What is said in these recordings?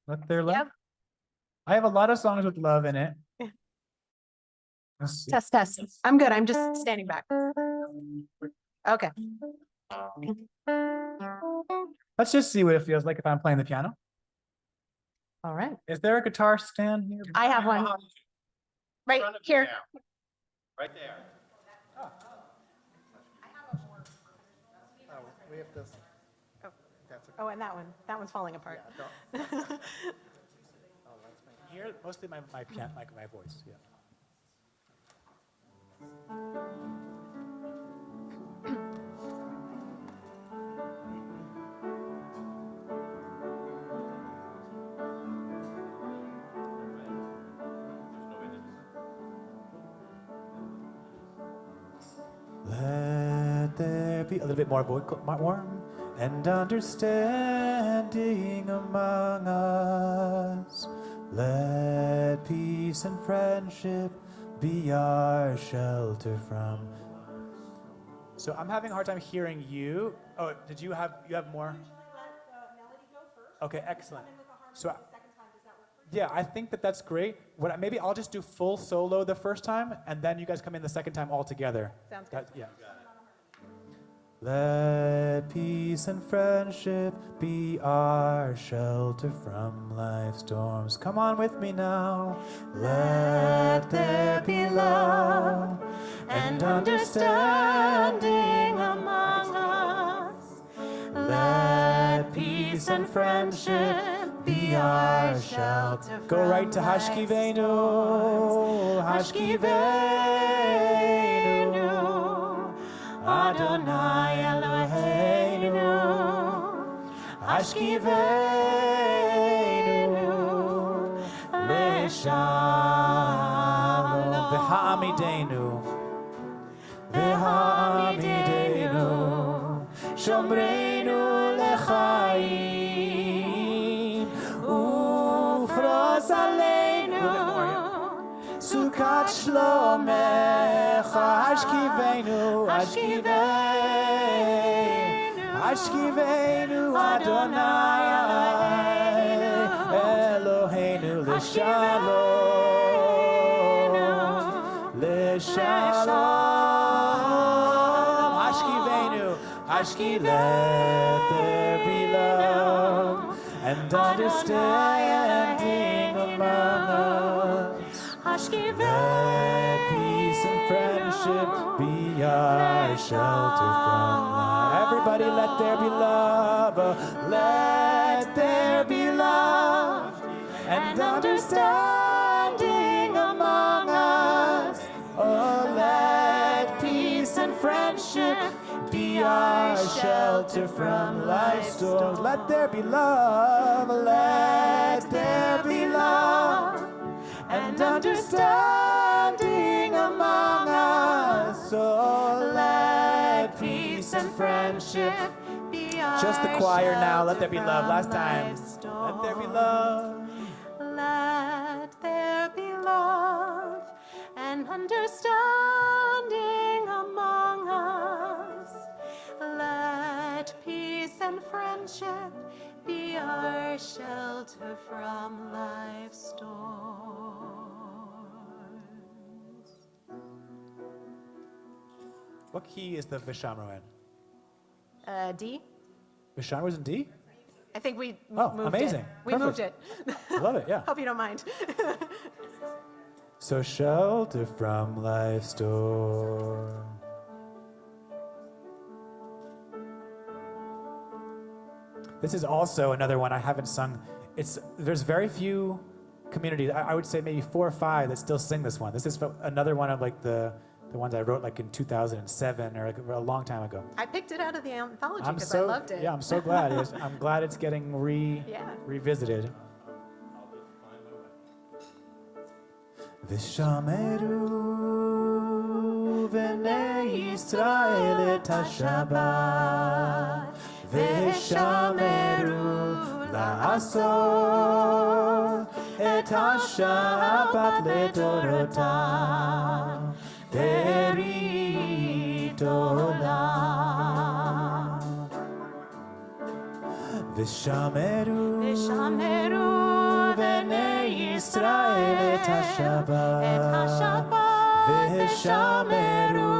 Let there love. Yep. I have a lot of songs with love in it. Yeah. Let's see. Test, test. I'm good. I'm just standing back. Okay. Let's just see what it feels like if I'm playing the piano. All right. Is there a guitar stand here? I have one. Right here. Right there. We have this. Oh. That's okay. Oh, and that one. That one's falling apart. Yeah, oh, that's fine. Here, mostly my piano, my voice. Yeah. Let there be a little bit more warm and understanding among us. Let peace and friendship be our shelter from. So I'm having a hard time hearing you. Oh, did you have more? Okay, excellent. So yeah, I think that's great. Maybe I'll just do full solo the first time, and then you guys come in the second time all together. Sounds good. Yeah. Let peace and friendship be our shelter from life's storms. Come on with me now. Let there be love and understanding among us. Let peace and friendship be our shelter. Go right to Hashkivenu, Hashkivenu, Adonai Eloheinu, Hashkivenu, Leshalom, V'ha'amidenu, V'ha'amidenu, Shomreinu lechaim, Ufros aleinu, Sukat shlomecha, Hashkivenu, Hashkivenu, Adonai Eloheinu, Leshalom, Leshalom, Hashki, let there be love and understanding among us. Let peace and friendship be our shelter from life. Everybody, let there be love. Let there be love and understanding among us. Oh, let peace and friendship be our shelter from life's storms. Let there be love. Let there be love and understanding among us. Oh, let peace and friendship be our just the choir now. Let there be love. Last time. Let there be love. Let there be love and understanding among us. Let peace and friendship be our shelter from life's storms. What key is the Vishamro in? D? Vishamro's in D? I think we Oh, moved amazing. it. We Perfect. moved it. I love it, yeah. Hope you don't mind. So shelter from life's storm. This is also another one I haven't sung. There's very few communities, I would say maybe 4 or 5 that still sing this one. This is another one of like the ones I wrote like in 2007 or like a long time ago. I picked it out of the anthology because I loved it. Yeah, I'm so glad. I'm glad it's getting revisited. Vishameru v'nei Yisrael et ha-Shabbat Vishameru la'asor et ha-Shabbat ledorotam Berit olam Vishameru ישראל את השבת ושמרו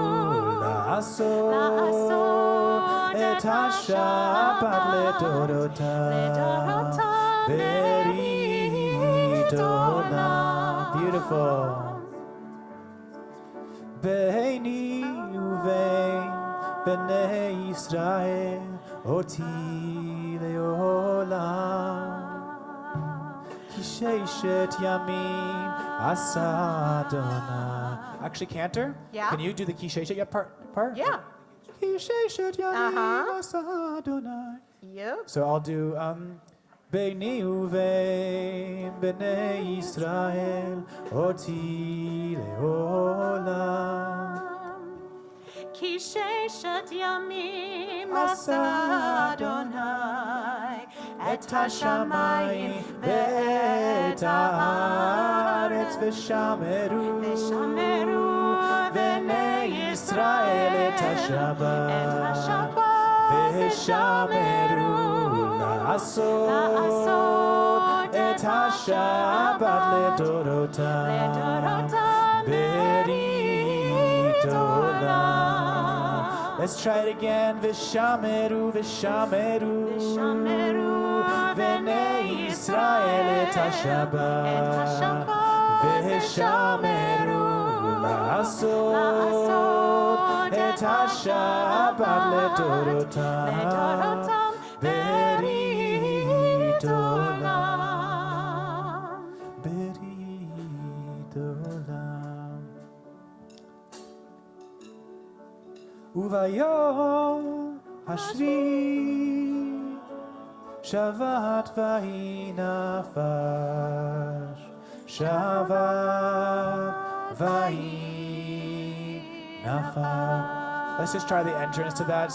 לעשות את השבת לדורותם ברית עולם. Beautiful. ביני ובין בני ישראל אותי לעולם כי ששת ימים עשה אדוני. Actually, Cantor, Yeah? can you do the ki sheshet part? Yeah. Ki sheshet yamim Uh-huh. asa Adonai. Yep. So I'll do Beini uvein bnei Yisrael oti leolam. Ki sheshet yamim Asa asa Adonai et hashamayim ve'et ve'et haaretz haaretz v'shameru v'shameru bnei Yisrael et hashabat v'shameru לעשות את השבת לדורותם ברית עולם. Let's try it again. ושמרו בני ישראל את השבת ושמרו לעשות את השבת לדורותם ברית עולם. ברית עולם. וביום השביעי שבת ויהי נפש. שבת ויהי נפש. Let's just try the entrance to that.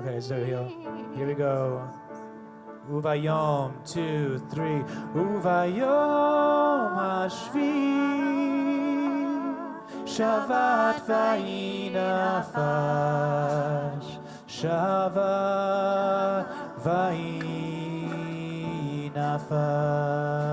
Okay, so here we go. Uvayom, 2, 3. Uvayom hashvi Shavat vayi nafash. Shavat vayi nafash.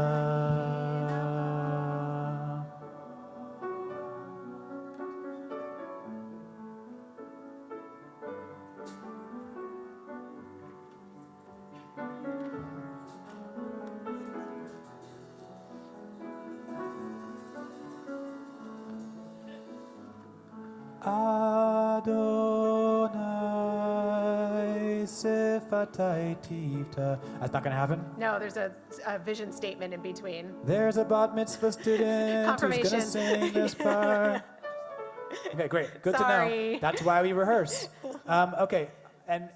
Adonai sefatai tivta. That's not going to happen? No, there's a vision statement in between. There's a bat mitzvah student who's going to Confirmation. sing this part. Okay, great. Good to know. Sorry. That's why we rehearse. Okay, and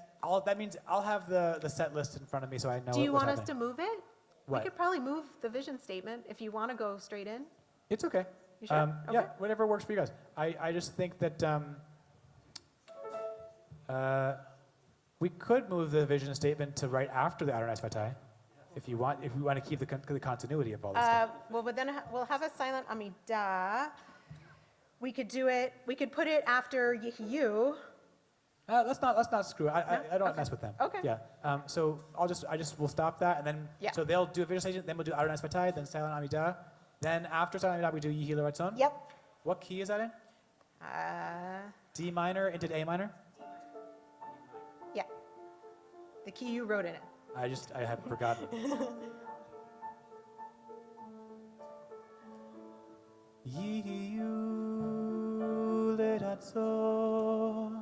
that means I'll have the set list in front of me so I know Do you what's want us happening. to move it? What? We could probably move the vision statement if you want to go straight in. It's okay. You sure? Yeah, Okay. whatever works for you guys. I just think that we could move the vision statement to right after the Aronson Fatai, if we want to keep the continuity of all this stuff. Well, but then we'll have a silent Amidah. We could do it. We could put it after Yehiyu. Let's not screw. I don't Okay. mess with them. Okay. Yeah. So we'll stop that, and then Yeah. so they'll do a vision statement, then we'll do Aronson Fatai, then silent Amidah, then after silent Amidah we do Yehi L'Ratzon. Yep. What key is that in? D minor into A minor. Yeah. The key you wrote in it. I have forgotten. Yehu L'Ratzon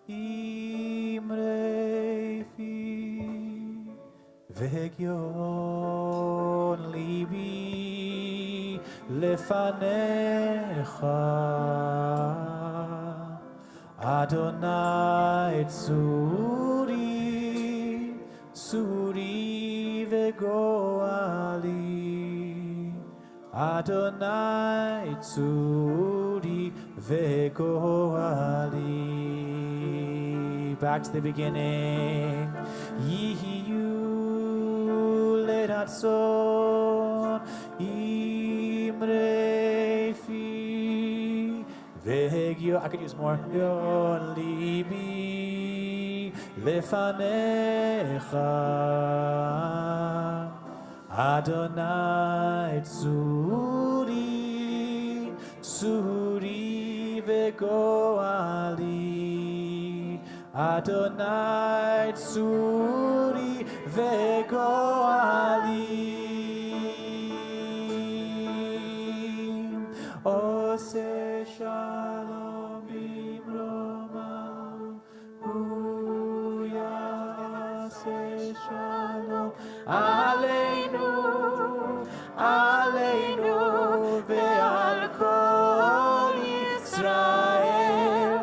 imrei fi v'hegyon libi lefanecha Adonai tsuri v'goali Adonai tsuri v'goali. Back to the beginning. Yehiyu L'Ratzon imrei fi v'hegyon. I could use more. Yon libi lefanecha Adonai tsuri tsuri vegoali Adonai tsuri vegoali Ose shalom bimroma Uyase shalom Aleinu Aleinu ve'al kol Yisrael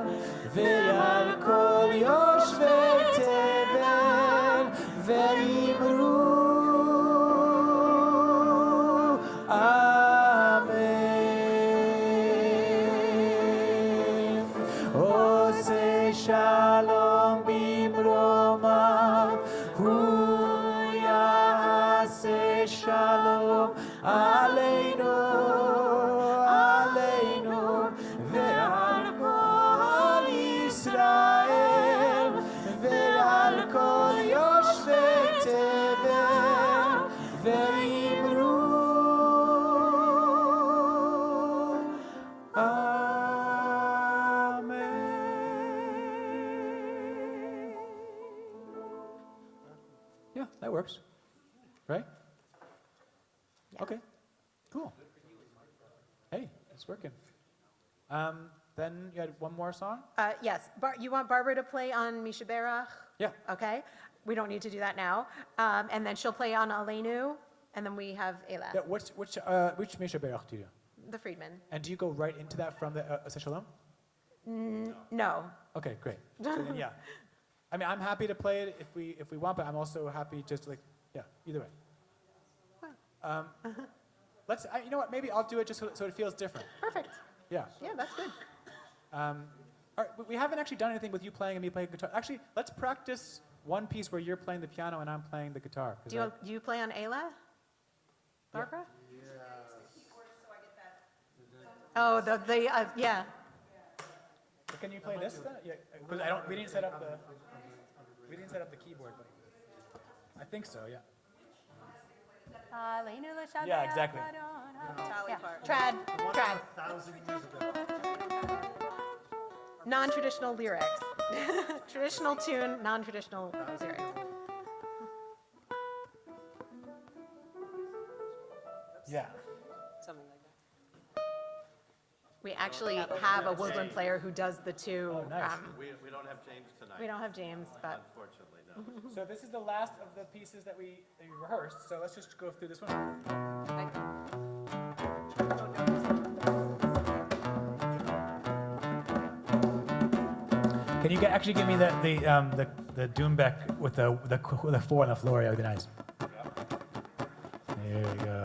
ve'al kol yoshvei tevel ve'imru Amen. Ose shalom bimroma hu ya'aseh shalom aleinu aleinu ve'al kol Yisrael ve'al kol yoshvei tevel ve'imru Amen. Yeah, that works. Right? Okay, cool. Hey, it's working. Then you had one more song? Yes, you want Barbara to play on Mishaberach? Yeah. Okay, we don't need to do that now. And then she'll play on Aleinu, and then we have Elah, Yeah, which Misha Berach do you do? the Friedman. And do you go right into that from the Shalom? No. Okay, great. So then, yeah. I mean, I'm happy to play it if we want, but I'm also happy just like, yeah, either way. You know what, maybe I'll do it just so it feels different. Perfect. Yeah. Yeah, that's good. All right, we haven't actually done anything with you playing and me playing guitar. Actually, let's practice one piece where you're playing the piano and I'm playing the guitar. Do you play on Elah, Barbara? Oh, yeah. But can you play this then? Yeah, because we didn't set up the keyboard, but I think so, yeah. Yeah, exactly. Yeah. Trad. Non-traditional lyrics. Traditional tune, non-traditional lyrics. Yeah. Something like that. We actually have a woodwind player who does the two. Oh, nice. We don't have James tonight. We don't have James, but Unfortunately, no. So this is the last of the pieces that we rehearsed, so let's just go through this one. Can you actually give me the Doombeck with the 4 on the floor? That would be nice. There we go.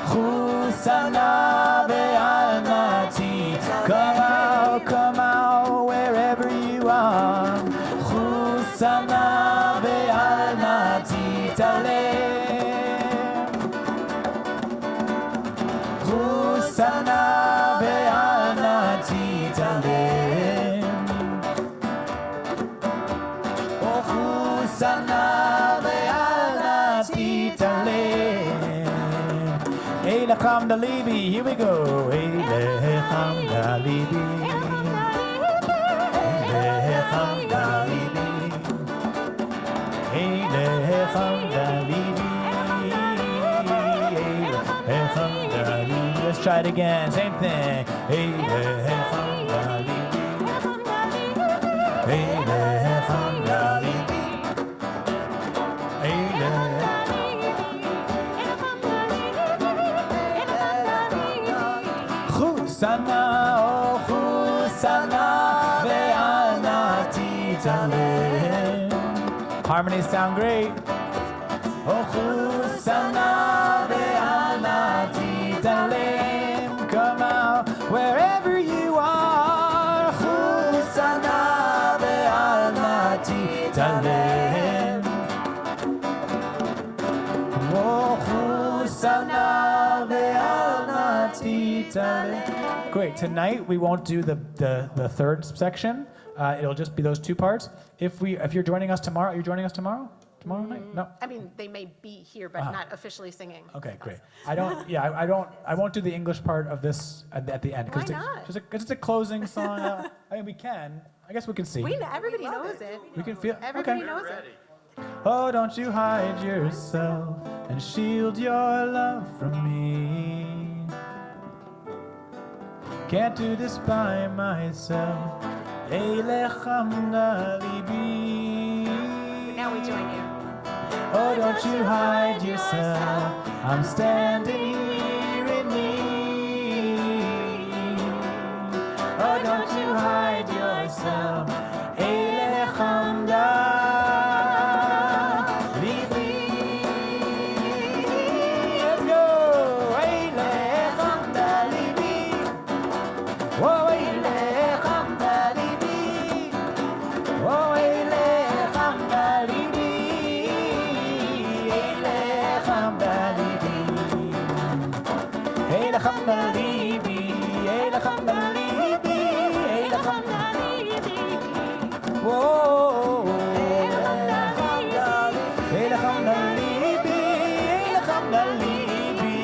Chusana ve'almati. Come out wherever you are. Chusana ve'almati talem. Chusana ve'almati talem. Oh, Chusana ve'almati talem. Eilacham dalibi, here we go. Eilacham dalibi. Eilacham dalibi. Eilacham dalibi. Eilacham dalibi. Let's try it again, same thing. Eilacham dalibi. Eilacham dalibi. Eilacham Chusana, oh Chusana, ve'al natitalem. Harmonies sound great. Oh Chusana, ve'al natitalem. Come out wherever you are. Chusana, ve'al natitalem. Oh Chusana, ve'al natitalem. Great. Tonight we won't do the third section. It'll just be those two parts. If you're joining us tomorrow, are you joining us tomorrow? Tomorrow night? No. I mean, they may be here, but not officially singing. Okay, great. I won't do the English part of this at the end. Why not? It's a closing song. I mean, we can. I guess we can see. Everybody knows it. We can feel. Everybody Okay. knows Ready. it. Oh, don't you hide yourself and shield your love from me. Can't do this by myself. Eilechamna libi. Now we join you. Oh, don't you hide yourself. I'm standing here in need. Oh, don't you hide yourself. Eilechamna libi. Let's go. Eilechamna libi. Oh, eilechamna libi. Oh, eilechamna libi. Eilechamna libi. Eilechamna libi. Eilechamna libi. Eilechamna libi. Whoa. Eilechamna libi. Eilechamna libi.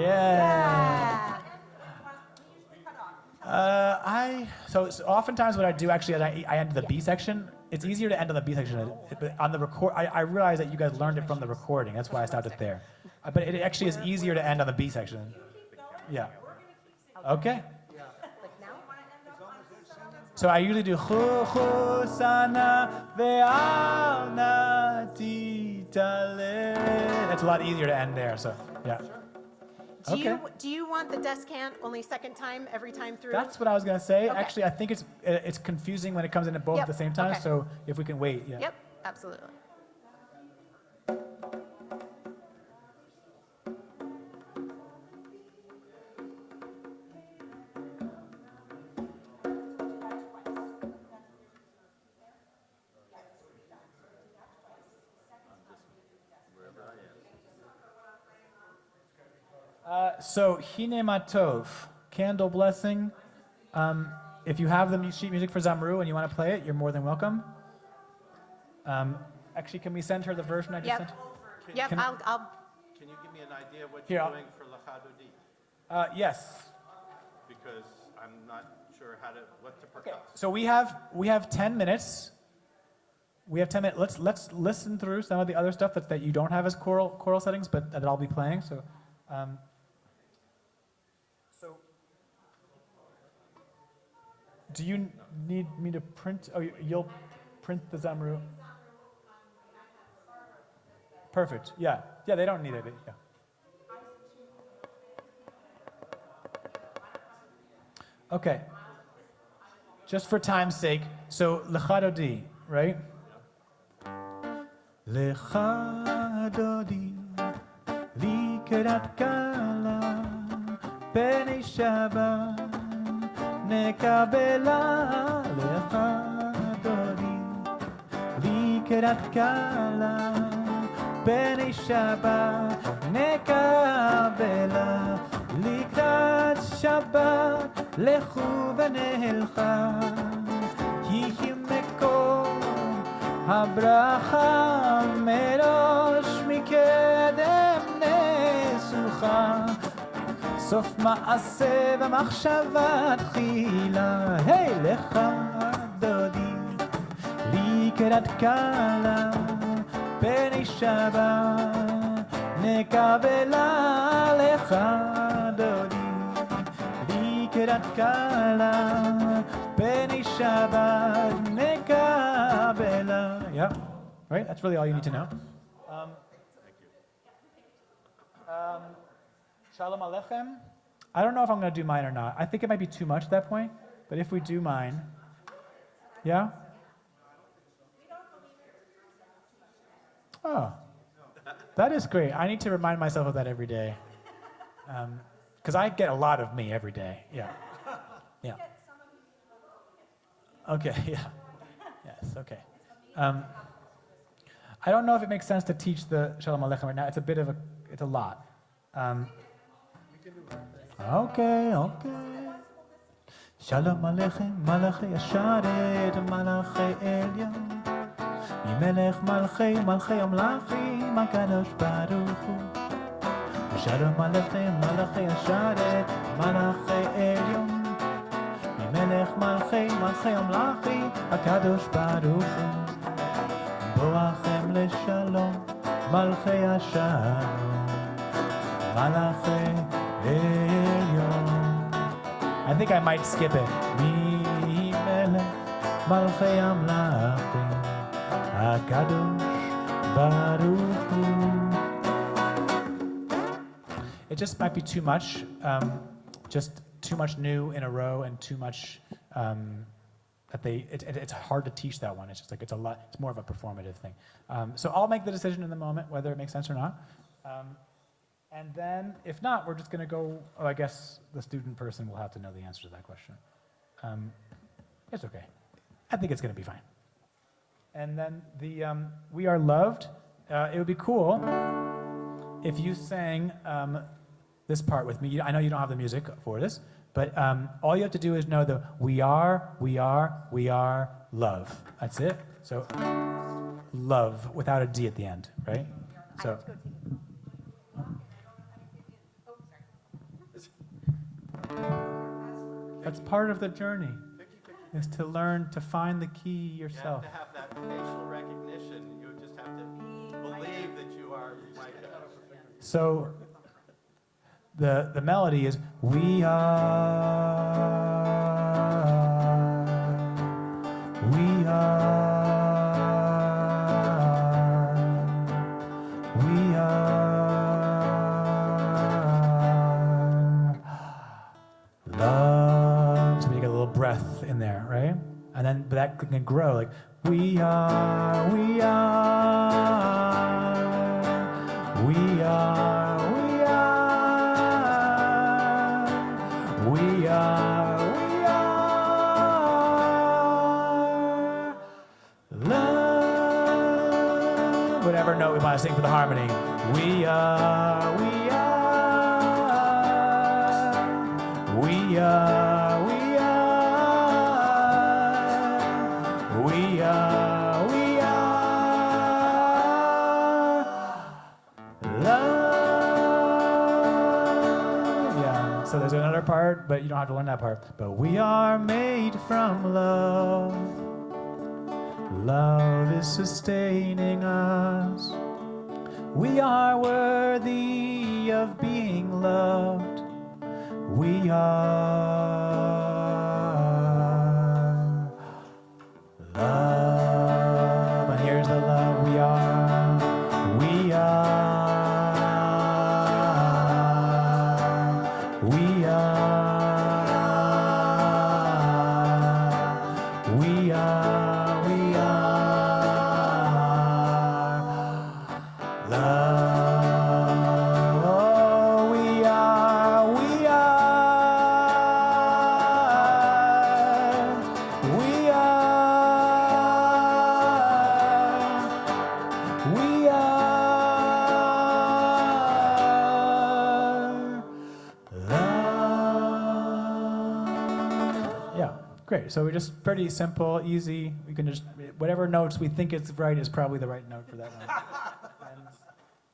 Yeah. So oftentimes what I do actually is I end the B section. It's easier to end on the B section, but on the record, I realize that you guys learned it from the recording. That's why I stopped it there. But it actually is easier to end on the B section. Yeah. Okay. Like now? So I usually do Chusana ve'al natitale. It's a lot easier to end there. So yeah. Okay. Do you want the descant only second time every time through? That's what I was gonna say. Okay. Actually, I think it's confusing when it comes in at both Yep. at the same time. Okay. So if we can wait, yeah. Yep, absolutely. So Hine Matov, Candle Blessing. If you have the sheet music for Zamru and you want to play it, you're more than welcome. Actually, can we send her the version I just Yep. sent? Yep, Can- I'll Can you give me an idea of what Here, you're I'll- doing for Lachadodi? Yes. Because I'm not sure what to percuss. So we have 10 minutes. We have 10 minutes. Let's listen through some of the other stuff that you don't have as choral settings, but that I'll be playing. So do you need me to print? Oh, you'll print the Zamru. Perfect. Yeah. Yeah. They don't need it. Yeah. Okay. Just for time's sake. So Lechadodi, right? Lechadodi, likerat kala, b'nei Shabbat, nekabela. Lechadodi, likerat kala, b'nei Shabbat, nekabela. Likrat Shabbat, lechu v'nelcha, yihi mekor habracha merosh mikedem nesucha, sof ma'aseh v'machshava tchila. Hey, lecha dodi, likrat kala, b'nei Shabbat, nekabela. Lecha dodi, likrat kala, b'nei Shabbat, nekabela. Yeah, right. That's really all you need to know. Thank you. Shalom Aleichem. I don't know if I'm going to do mine or not. I think it might be too much at that point, but if we do mine, yeah? Oh, that is great. I need to remind myself of that every day. Because I get a lot of me every day. Yeah. Yeah. Okay, yeah. Yes, okay. I don't know if it makes sense to teach the Shalom Aleichem right now. It's a lot. Okay. Shalom Aleichem, Malachi Asharet, Malachi Elyon. Melech Malchei, Malchei Amlachim, HaKadosh Baruch Hu. Shalom Aleichem, Malachi Asharet, Malachi Elyon. Melech Malchei, Malchei Amlachim, HaKadosh Baruch Hu. Boachem LeShalom, Malchei Ashalom, Malachi Elyon. I think I might skip it. Mi Melech Malchei Amlachim, HaKadosh Baruch Hu. It just might be too much, just too much new in a row and too much it's hard to teach that one. It's just like it's more of a performative thing. So I'll make the decision in the moment whether it makes sense or not. And then if not, we're just going to go, I guess the student person will have to know the answer to that question. It's okay. I think it's going to be fine. And then the We Are Loved, it would be cool if you sang this part with me. I know you don't have the music for this, but all you have to do is know the we are, love. That's it. So love without a D at the end, right? So. That's part of the journey, is to learn to find the key yourself. You have to have that facial recognition. You just have to believe that you are Micah. So the melody is we are love. So we get a little breath in there, right? And then but that can grow like we are. Love. Whatever note we want to sing for the harmony. We are. Love. Yeah, so there's another part, but you don't have to learn that part. But we are made from love. Love is sustaining us. We are worthy of being loved. We are love. And here's the love. We are. We are. We are. We are. We are love. Great. So we're just pretty simple, easy. We can just, whatever notes we think is right is probably the right note for that one.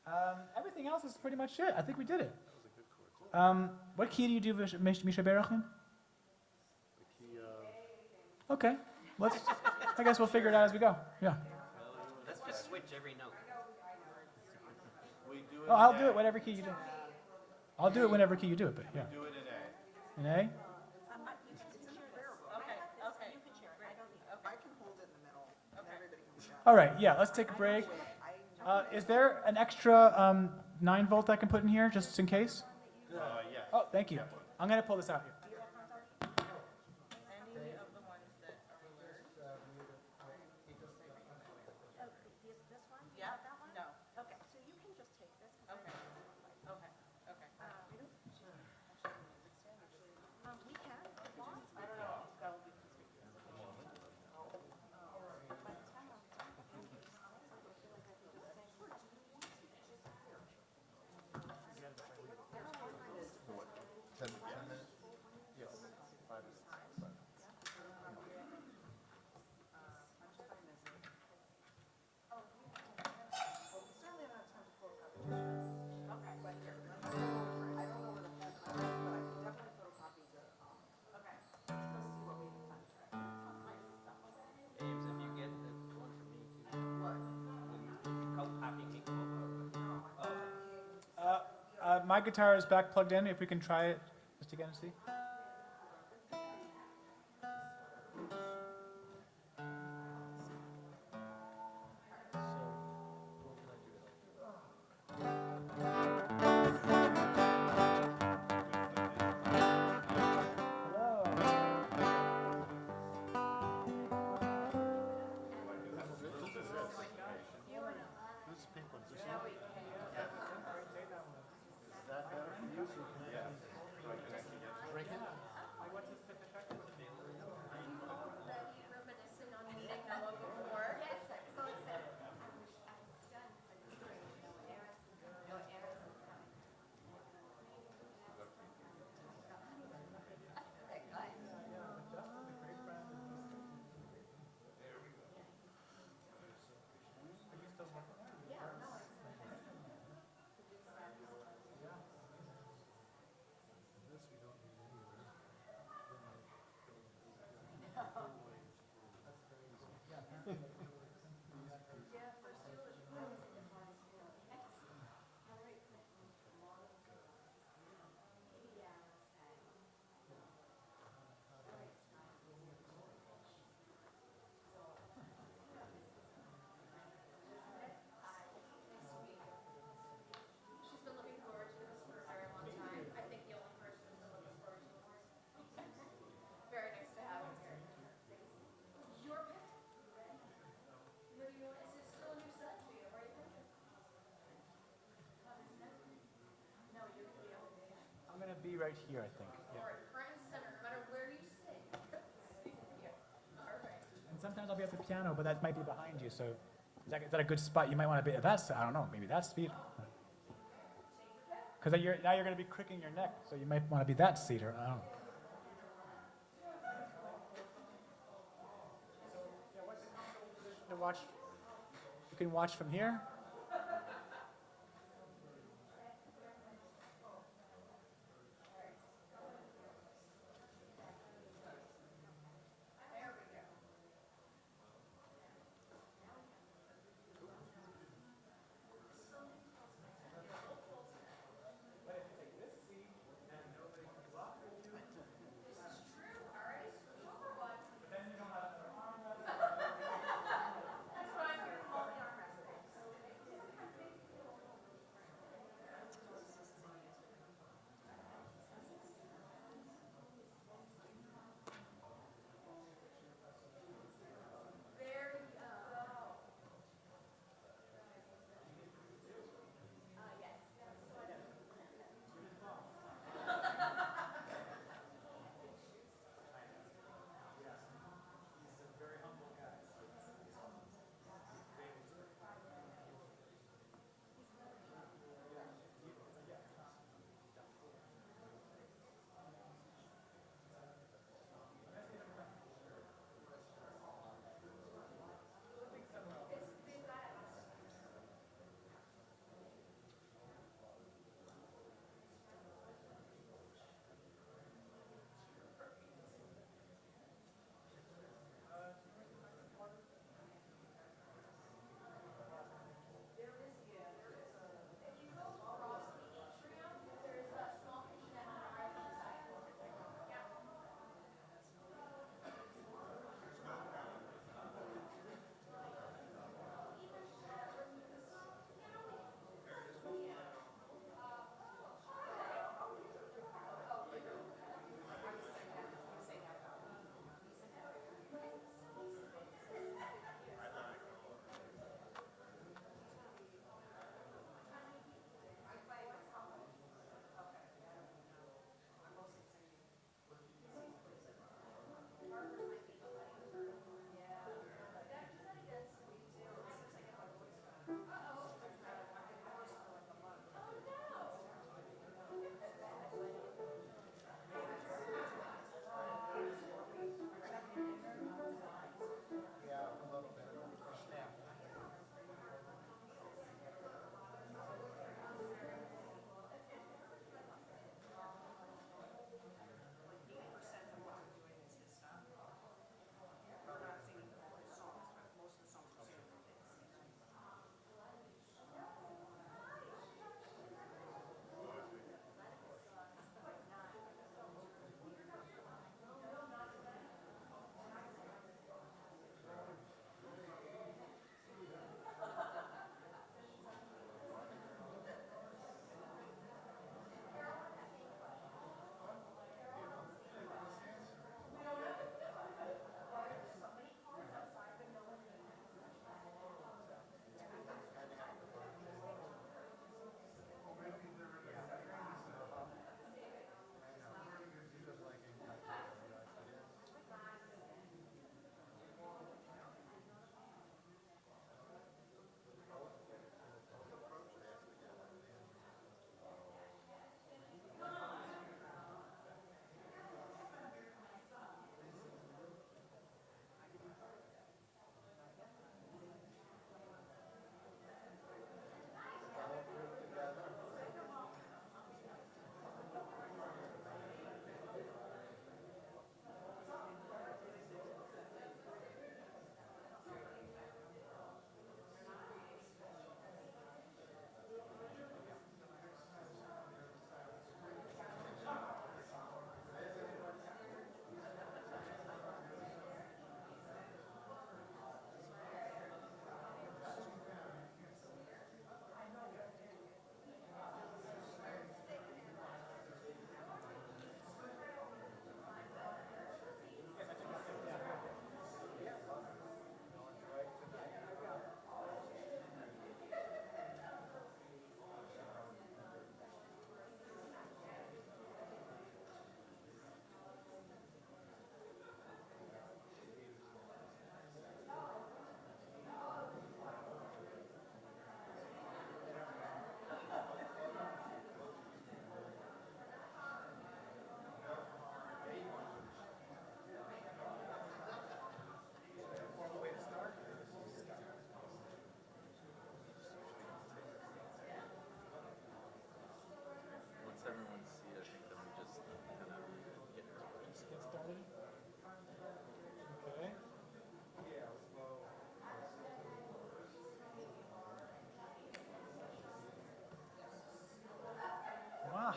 And everything else is pretty much it. I think we did it. What key do you do, Misha Berachim? Okay. I guess we'll figure it out as we go. Yeah. Let's just switch every note. Oh, I'll do it whatever key you do. I'll do it whenever key you do it, but yeah. Do it in A. In A? All right, yeah, let's take a break. Is there an extra 9 volt I can put in here, just in case? Yes. Oh, thank you. I'm going to pull this out here. Any of the ones that are alert. This one? Yeah, That one? no, Okay, so you can just take this. 'cause okay, okay, okay. We can, if you want. I don't know, that will be conspicuous. Ames, if you get the one for me too. What? Copy me. My guitar is back plugged in. If we can try it just again and see. This pink one's this one? Is that better for you? Yes. Break it? Reminiscing on meeting Noah before. Yes, I'm so excited. She's been looking forward to this for a very long time. I think the only person who's been looking forward to it more. Very nice to have him here. Your pick? What do you want? Is it still a new set to you? What are you thinking? No, you're gonna be over there. I'm going to be right here, I think. All right, front and center, no matter where you sit. Yeah. All right. And sometimes I'll be at the piano, but that might be behind you. So is that a good spot? You might want to be at that. I don't know. Maybe that seat. Because now you're going to be cricking your neck, so you might want to be that seat, or I don't know. To watch, you can watch from here.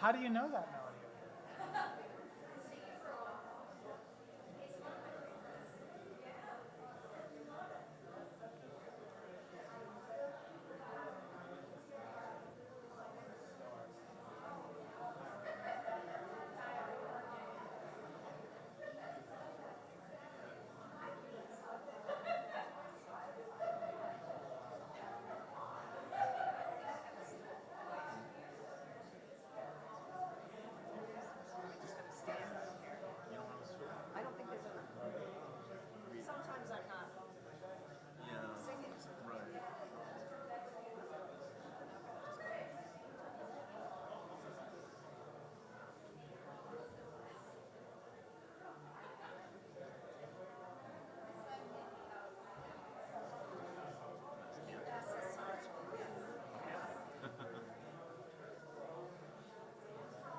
How do you know that melody? I don't think there's enough. Sometimes I'm not singing.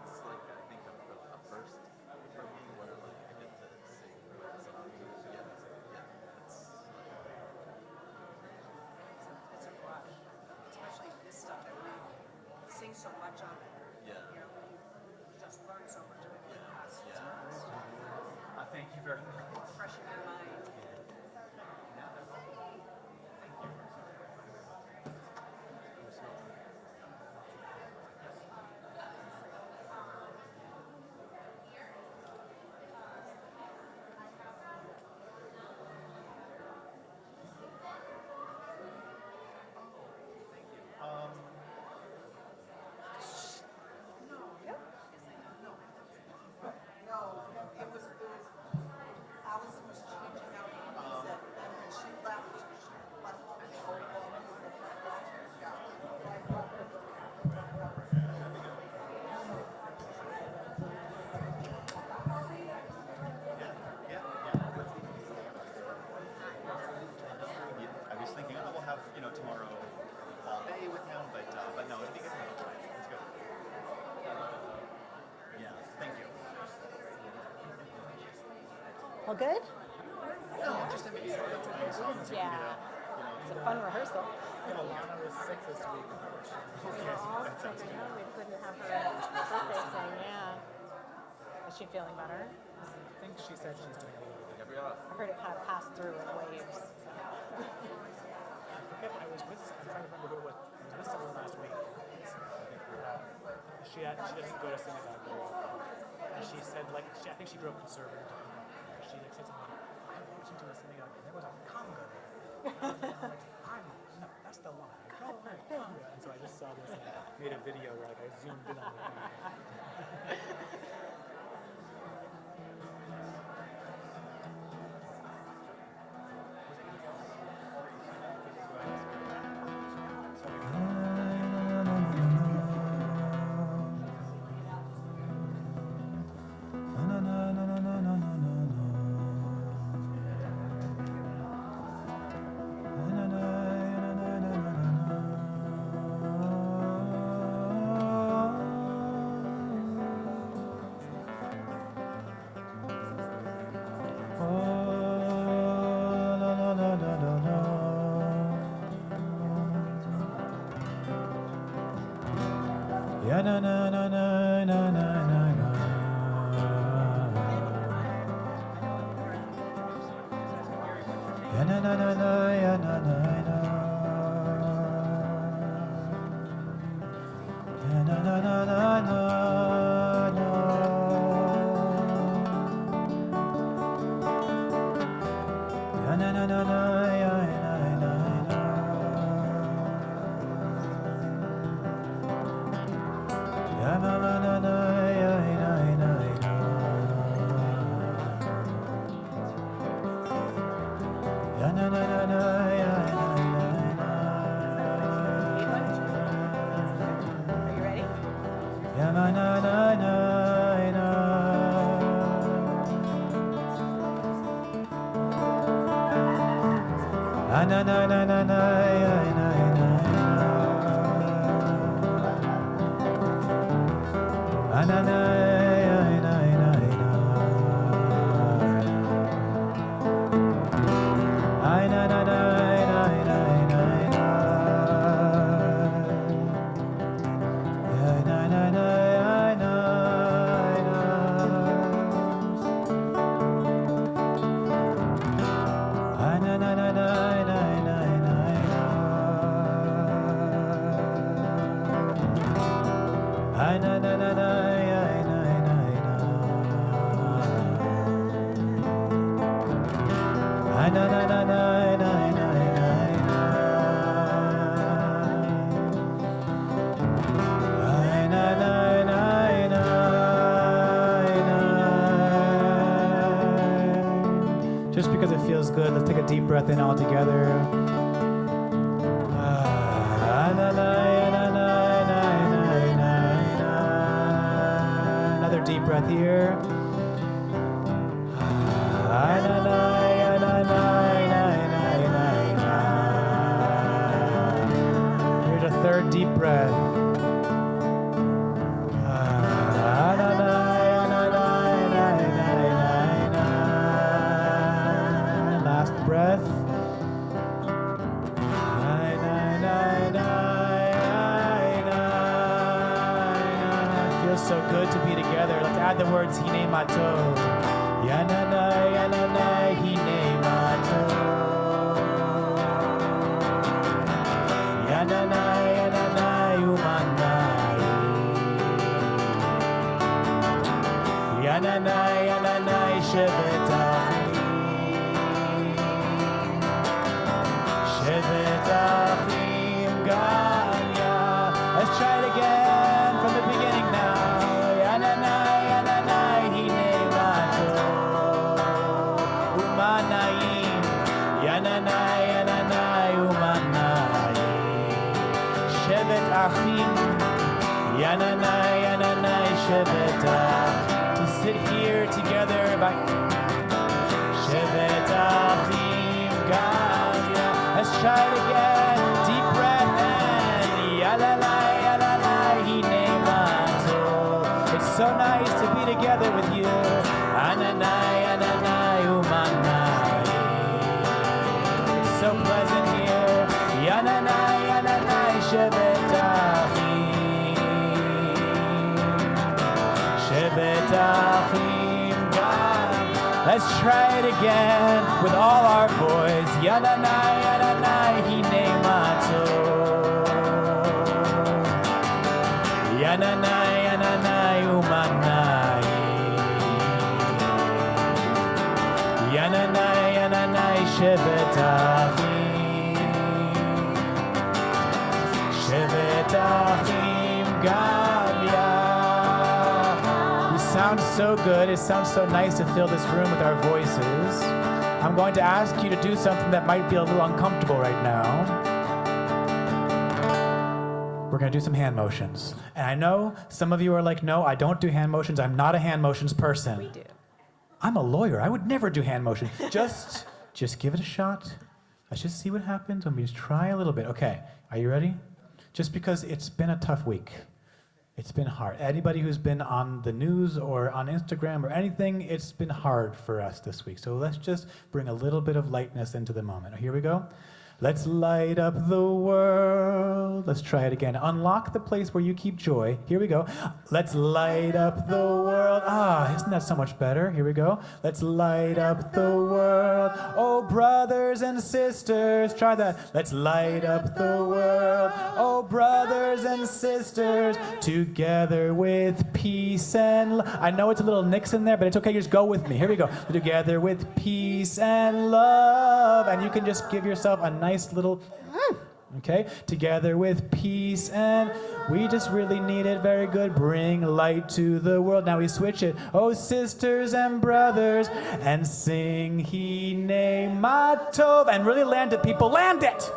It's like, I think, a first for me where like I get to sing with songs. It's a rush, especially this stuff that we sing so much on it. Yeah. You know, you just learn so much of it. Thank you very much. Fresh in your mind. Allison was changing out movies and when she left the whole I was thinking, oh, we'll have, tomorrow all day with him, but no, it'll be good. It's good. Yeah, thank you. All good? No, just maybe songs. Yeah. It's a fun rehearsal. Alana was sick this week. We were all sick. I know we couldn't have her birthday sing. Yeah. Is she feeling better? I think she said she's doing a little bit. I heard it kind of pass through in waves. I forget, I'm trying to remember who it was. I was with someone last week. She doesn't go to synagogue very often. And she said, I think she grew up conservative. She said something like, I walked into a synagogue and there was a conga there. No, that's the line. Conga. And so I just saw this and made a video where I zoomed in on it. Ya na na na na na na na na. Ya na na na na ya na na na. Ya na na na na na na. Ya na na na na ya na na na. Ya na na na na ya na na na. Ya na na na na ya na na na. Are you ready? Ya na na na na na. Ah na na na na na ya na na na. Ah na na ya na na na. Ay na na na na na na na. Ya na na na na. na na na na na na Just because it feels good, let's take a deep breath in all together. Another deep breath here. Here's a third deep breath. Last breath. It feels so good to be together. Let's add the words Hine Matov. Yananai, yananai, hine matov. Yananai, yananai, umanai. Yananai, yananai, shevet achim. Shevet achim, Ganya. Let's try it again from the beginning now. Yananai, yananai, hine matov. Umanai, yananai, yananai, umanai. Shevet achim, yananai, yananai, shevet achim. To sit here together by Shevet achim, Ganya. Let's try it again. Deep breath in. Yalalai, yalalai, hine matov. It's so nice to be together with you. Ananai, ananai, umanai. It's so pleasant here. Yananai, yananai, shevet achim. Shevet achim, Ganya. Let's try it again with all our voice. Yananai, yananai, hine matov. Yananai, yananai, umanai. Yananai, yananai, shevet achim. Shevet achim, Ganya. You sound so good. It sounds so nice to fill this room with our voices. I'm going to ask you to do something that might be a little uncomfortable right now. We're going to do some hand motions. And I know some of you are like, no, I don't do hand motions. I'm not a hand motions person. We do. I'm a lawyer. I would never do hand motion. Just give it a shot. Let's just see what happens when we just try a little bit. Okay, are you ready? Just because it's been a tough week. It's been hard. Anybody who's been on the news or on Instagram or anything, it's been hard for us this week. So let's just bring a little bit of lightness into the moment. Here we go. Let's light up the world. Let's try it again. Unlock the place where you keep joy. Here we go. Let's light up the world. Isn't that so much better? Here we go. Let's light up the world. Oh, brothers and sisters. Try that. Let's light up the world. Oh, brothers and sisters. Together with peace and love. I know it's a little nicks in there, but it's okay. Just go with me. Here we go. Together with peace and love. And you can just give yourself a nice little, okay? Together with peace and we just really need it. Very good. Bring light to the world. Now we switch it. Oh, sisters and brothers, and sing Hine Matov. And really land it, people. Land it!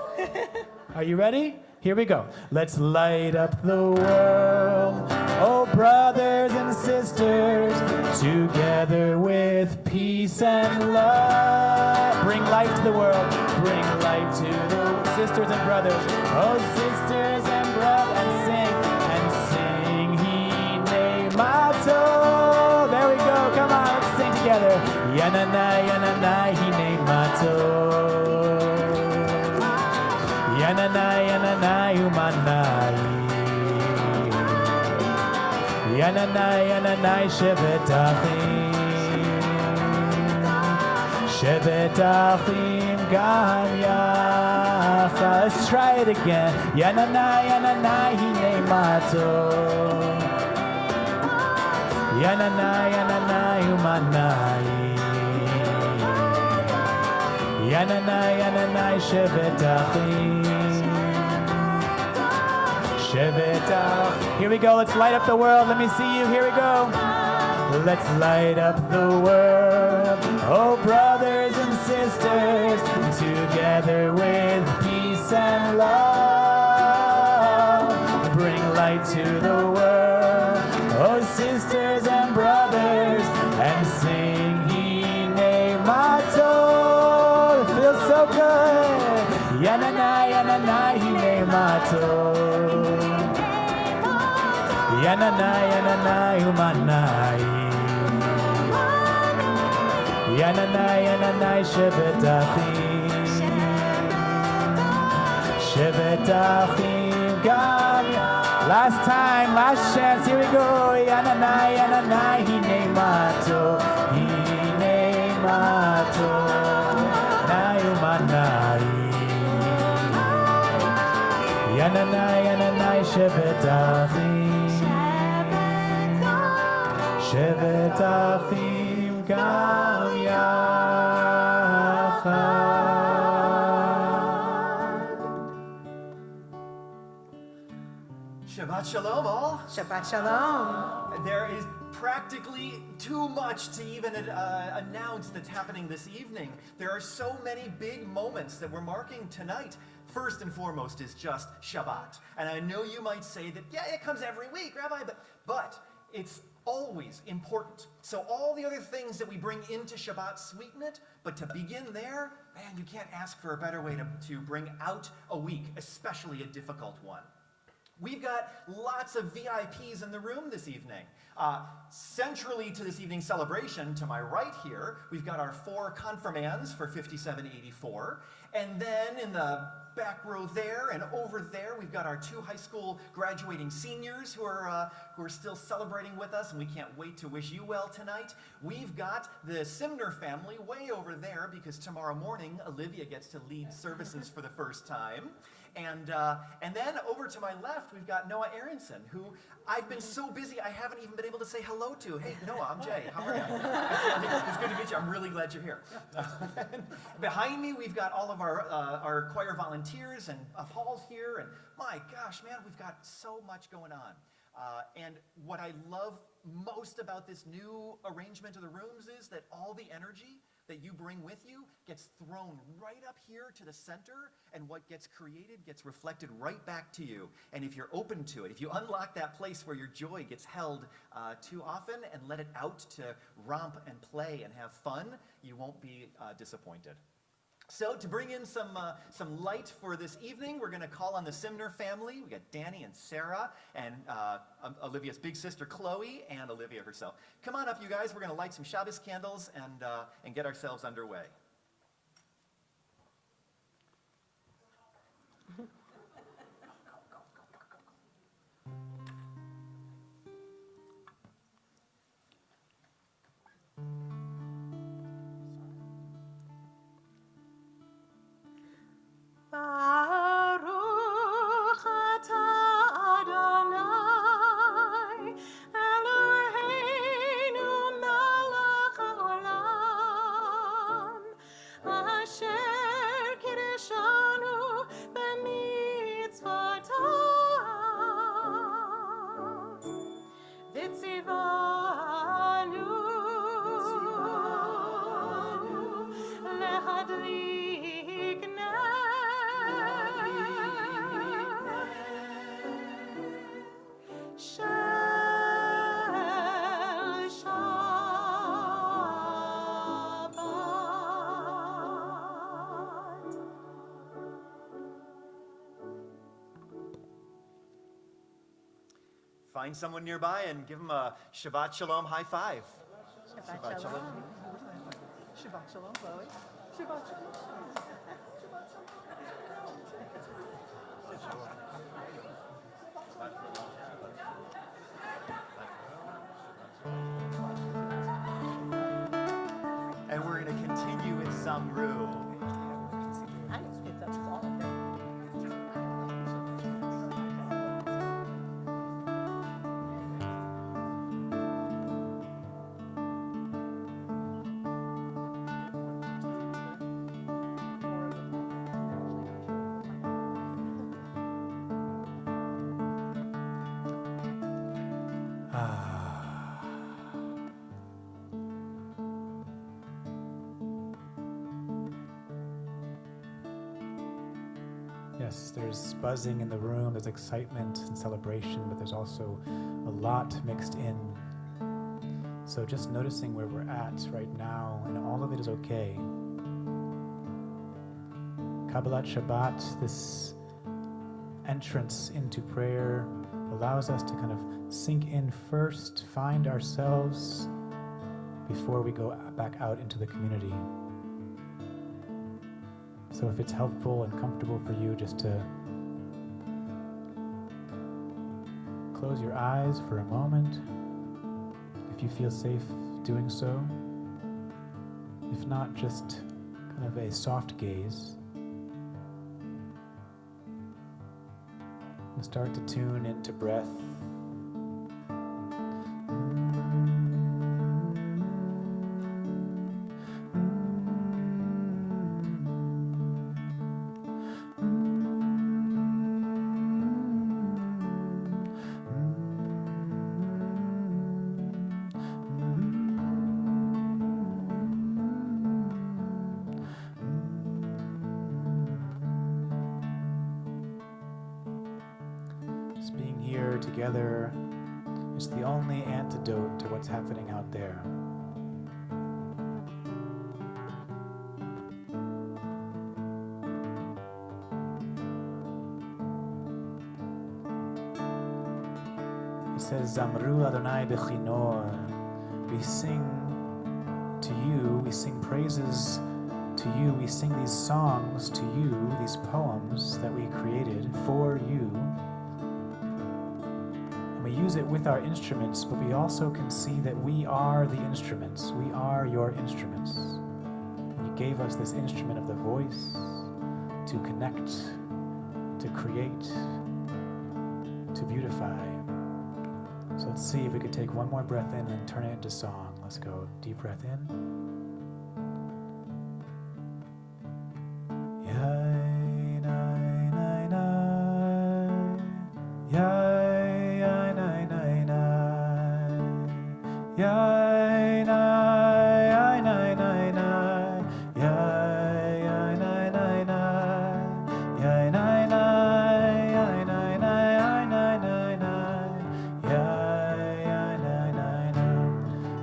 Are you ready? Here we go. Let's light up the world. Oh, brothers and sisters, together with peace and love. Bring light to the world. Bring light to the sisters and brothers. Oh, sisters and brothers, and sing Hine Matov. There we go. Come on, let's sing together. Yananai, yananai, Hine Matov. Yananai, yananai, umanai. Yananai, yananai, shevet achim. Shevet achim, Ganya. Let's try it again. Yananai, yananai, hine matov. Yananai, yananai, umanai. Yananai, Yananai, Shevet Achim. Shevet Achim. Here we go, let's light up the world. Let me see you, here we go. Let's light up the world, oh brothers and sisters, together with peace and love. Bring light to the world, oh sisters and brothers, and sing Hine Mato. It feels so good. Yananai, Yananai, Hine Mato. Yananai, Yananai, Umanai. Yananai, Yananai, Shevet Achim. Shevet Achim, Gam. Last time, last chance, here we go. Yananai, Yananai, Hine Mato. Hine Mato. Nai Umanai. Yananai, Yananai, Shevet Achim. Shevet Achim Gam Yachad. Shabbat Shalom, all. Shabbat Shalom. There is practically too much to even announce that's happening this evening. There are so many big moments that we're marking tonight. First and foremost is just Shabbat. And I know you might say that, yeah, it comes every week, Rabbi, but it's always important. So all the other things that we bring into Shabbat sweeten it, but to begin there, man, you can't ask for a better way to bring out a week, especially a difficult one. We've got lots of VIPs in the room this evening. Centrally to this evening's celebration, to my right here, we've got our 4 confirmands for 5784. And then in the back row there and over there, we've got our 2 high school graduating seniors who are still celebrating with us, and we can't wait to wish you well tonight. We've got the Simner family way over there because tomorrow morning, Olivia gets to lead services for the first time. And then over to my left, we've got Noah Aronson, who I've been so busy I haven't even been able to say hello to. Hey, Noah, I'm Jay. How are you? It's good to meet you. I'm really glad you're here. Behind me, we've got all of our choir volunteers, and Paul's here. And my gosh, man, we've got so much going on. And what I love most about this new arrangement of the rooms is that all the energy that you bring with you gets thrown right up here to the center, and what gets created gets reflected right back to you. And if you're open to it, if you unlock that place where your joy gets held too often and let it out to romp and play and have fun, you won't be disappointed. So to bring in some light for this evening, we're going to call on the Simner family. We got Danny and Sarah and Olivia's big sister Chloe and Olivia herself. Come on up, you guys. We're going to light some Shabbos candles and get ourselves underway. Baruch atah Adonai, Eloheinu melech haolam, asher kiddushanu b'mitzvotav, v'tzivanu lehadlik ner shel Shabbat. Find someone nearby and give them a Shabbat Shalom high five. Shabbat Shalom. Shabbat Shalom, Chloe. Shabbat Shalom. And we're going to continue with Zamru. I just picked up all of them. happiness, there's buzzing in the room, there's excitement and celebration, but there's also a lot mixed in. So just noticing where we're at right now, and all of it is okay. Kabbalat Shabbat, this entrance into prayer, allows us to kind of sink in first, find ourselves before we go back out into the community. So if it's helpful and comfortable for you just to close your eyes for a moment, if you feel safe doing so. If not, just kind of a soft gaze. And start to tune into breath. Being here together is the only antidote to what's happening out there. He says, Zamru Adonai Bechinor. We sing to you, we sing praises to you, we sing these songs to you, these poems that we created for you. We use it with our instruments, but we also can see that we are the instruments. We are your instruments. And you gave us this instrument of the voice to connect, to create, to beautify. So let's see if we could take one more breath in and turn it into song. Let's go. Deep breath in.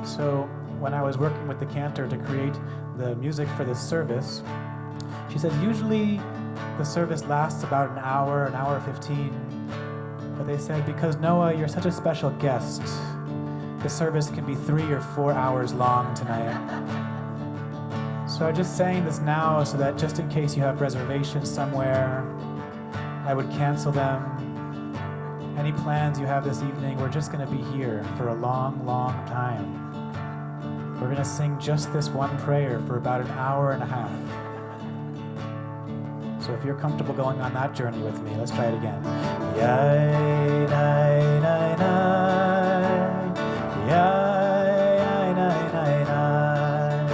So when I was working with the cantor to create the music for this service, she said usually the service lasts about an hour 15. But they said, because Noah, you're such a special guest, the service can be 3 or 4 hours long tonight. So I'm just saying this now so that just in case you have reservations somewhere, I would cancel them. Any plans you have this evening, we're just going to be here for a long, long time. We're going to sing just this one prayer for about an hour and a half. So if you're comfortable going on that journey with me, let's try it again. Yai, nai, nai, nai. Yai, nai, nai, nai.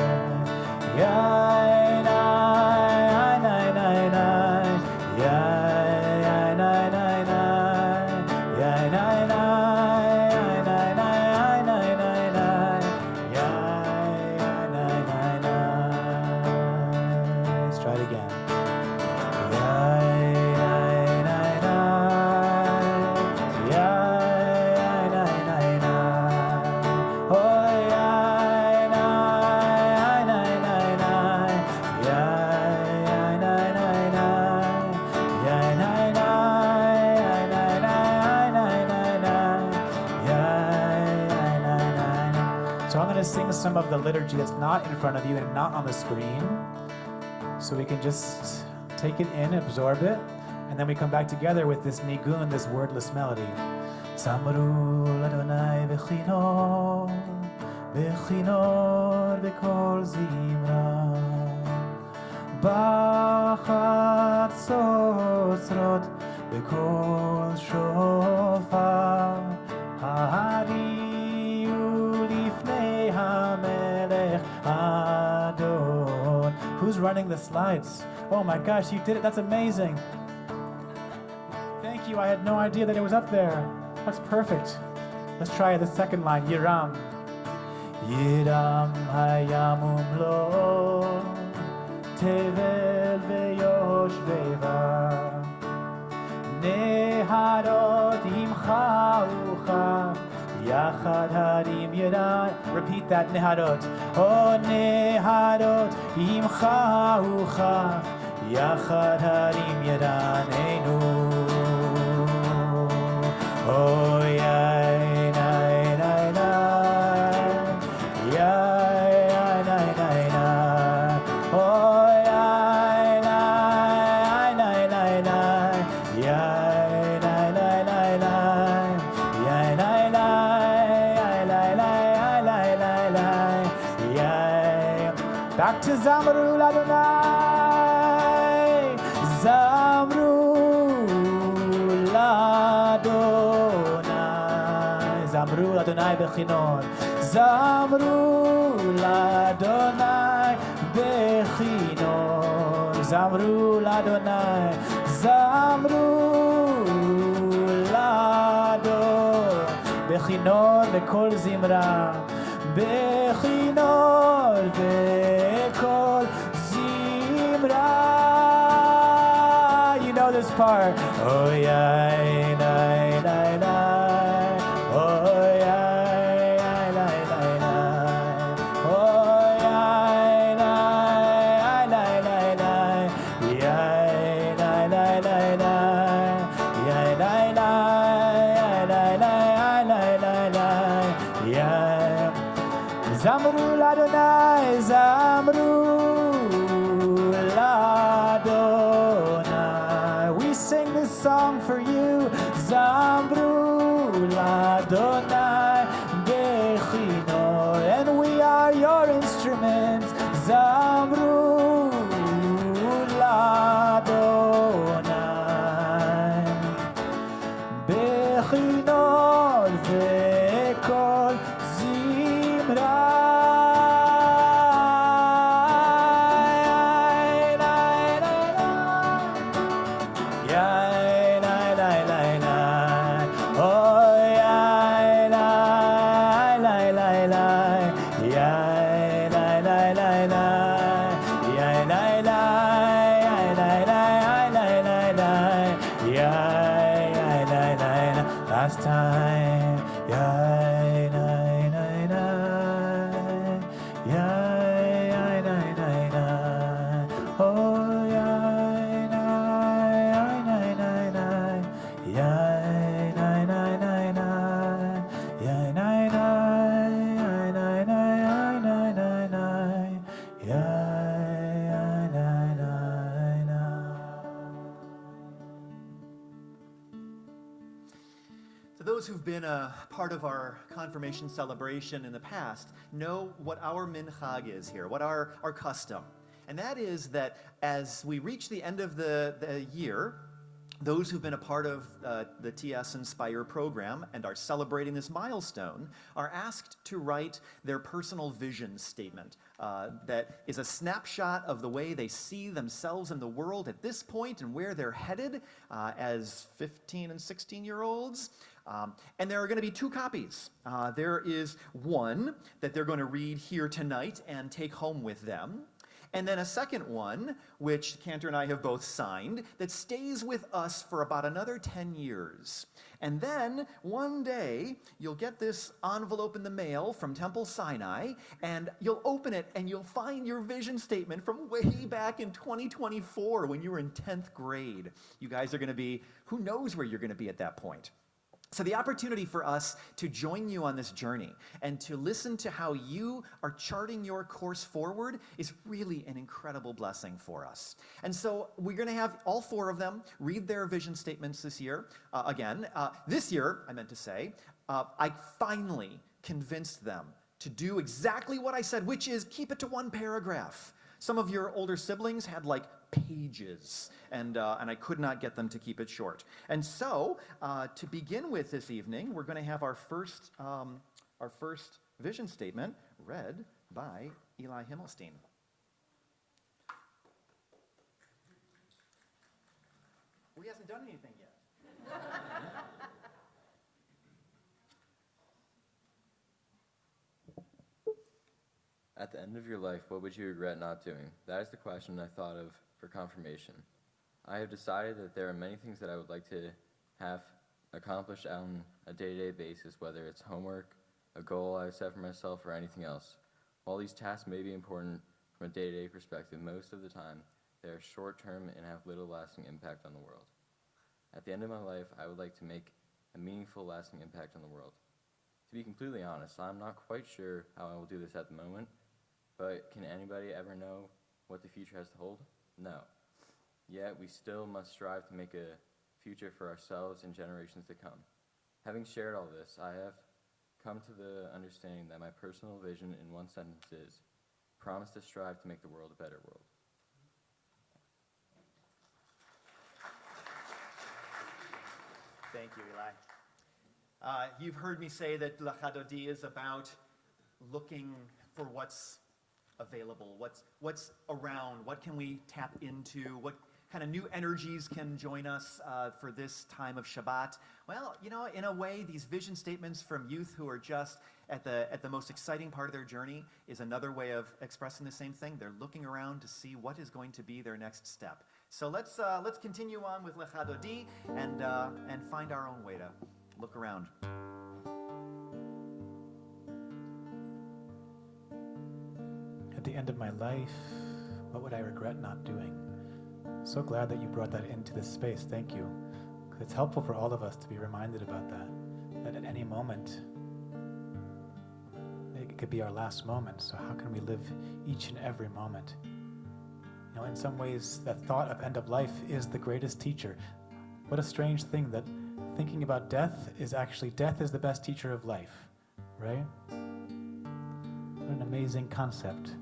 Yai, nai, nai, nai, nai. Yai, nai, nai, nai. Yai, nai, nai, nai, nai, nai, nai, nai. Yai, nai, nai, nai. Let's try it again. So I'm going to sing some of the liturgy that's not in front of you and not on the screen, so we can just take it in, absorb it, and then we come back together with this nigun, this wordless melody. Samru Adonai Bechinor, Bechinor Bekol Zimra, Bachat Sotzrot Bekol Shofar, Ha'ariu Lifnei HaMelech Adon. Who's running the slides? Oh my gosh, you did it. That's amazing. Thank you. I had no idea that it was up there. That's perfect. Let's try the second line. Yiram. Yiram hayamum lo tevel veyosh beva נהרות עמך וכך, יחד הרים ידיים. Repeat that, נהרות. נהרות עמך וכך, יחד הרים ידענו. יאי ניי ניי ניי, יאי ניי ניי ניי, יאי ניי ניי ניי ניי, יאי ניי ניי ניי ניי, יאי ניי ניי ניי ניי, יאי. Back to Zamru Ladonai, Zamru Ladonai, Zamru Ladonai bechinor, Zamru Ladonai bechinor, Zamru Ladonai, Zamru Ladon, bechinor bekol zimra, bechinor bekol zimra. You know this part. Yai nai nai nai. Yai nai nai nai. Yai nai nai nai nai. Yai nai nai nai nai. Yai nai nai nai nai nai nai. Yai. Zamru Ladonai, Zamru Ladonai. We sing this song for you. Zamru Ladonai bechinor, and we are your instruments. Zamru Ladonai bechinor vekol zimra. Last time, yai nai nai nai, yai nai nai nai, yai nai nai nai nai, yai nai nai nai nai, yai nai nai nai nai nai nai nai, yai nai nai nai. So those who've been a part of our confirmation celebration in the past know what our minchag is here, what our custom. And that is that as we reach the end of the year, those who've been a part of the TS Inspire program and are celebrating this milestone are asked to write their personal vision statement that is a snapshot of the way they see themselves in the world at this point and where they're headed as 15 and 16-year-olds. And there are going to be two copies. There is one that they're going to read here tonight and take home with them. And then a second one, which Cantor and I have both signed, that stays with us for about another 10 years. And then one day, you'll get this envelope in the mail from Temple Sinai, and you'll open it and you'll find your vision statement from way back in 2024 when you were in 10th grade. You guys are going to be, who knows where you're going to be at that point. So the opportunity for us to join you on this journey and to listen to how you are charting your course forward is really an incredible blessing for us. And so we're going to have all four of them read their vision statements this year. This year, I meant to say, I finally convinced them to do exactly what I said, which is keep it to one paragraph. Some of your older siblings had like pages, and I could not get them to keep it short. And so, to begin with this evening, we're going to have our first vision statement read by Eli Himmelstein. Well, he hasn't done anything yet. At the end of your life, what would you regret not doing? That is the question I thought of for confirmation. I have decided that there are many things that I would like to have accomplished on a day-to-day basis, whether it's homework, a goal I've set for myself, or anything else. While these tasks may be important from a day-to-day perspective, most of the time they are short-term and have little lasting impact on the world. At the end of my life, I would like to make a meaningful, lasting impact on the world. To be completely honest, I'm not quite sure how I will do this at the moment, but can anybody ever know what the future has to hold? No. Yet we still must strive to make a future for ourselves and generations to come. Having shared all this, I have come to the understanding that my personal vision in one sentence is, promise to strive to make the world a better world. Thank you, Eli. You've heard me say that Lecha Dodi is about looking for what's available, what's around, what can we tap into, what kind of new energies can join us for this time of Shabbat. Well, you know, in a way, these vision statements from youth who are just at the most exciting part of their journey is another way of expressing the same thing. They're looking around to see what is going to be their next step. So let's continue on with Lecha Dodi and find our own way to look around. At the end of my life, what would I regret not doing? So glad that you brought that into this space. Thank you. 'Cause it's helpful for all of us to be reminded about that. That at any moment, it could be our last moment. So how can we live each and every moment? You know, in some ways, the thought of end of life is the greatest teacher. What a strange thing that thinking about death is the best teacher of life, right? What an amazing concept.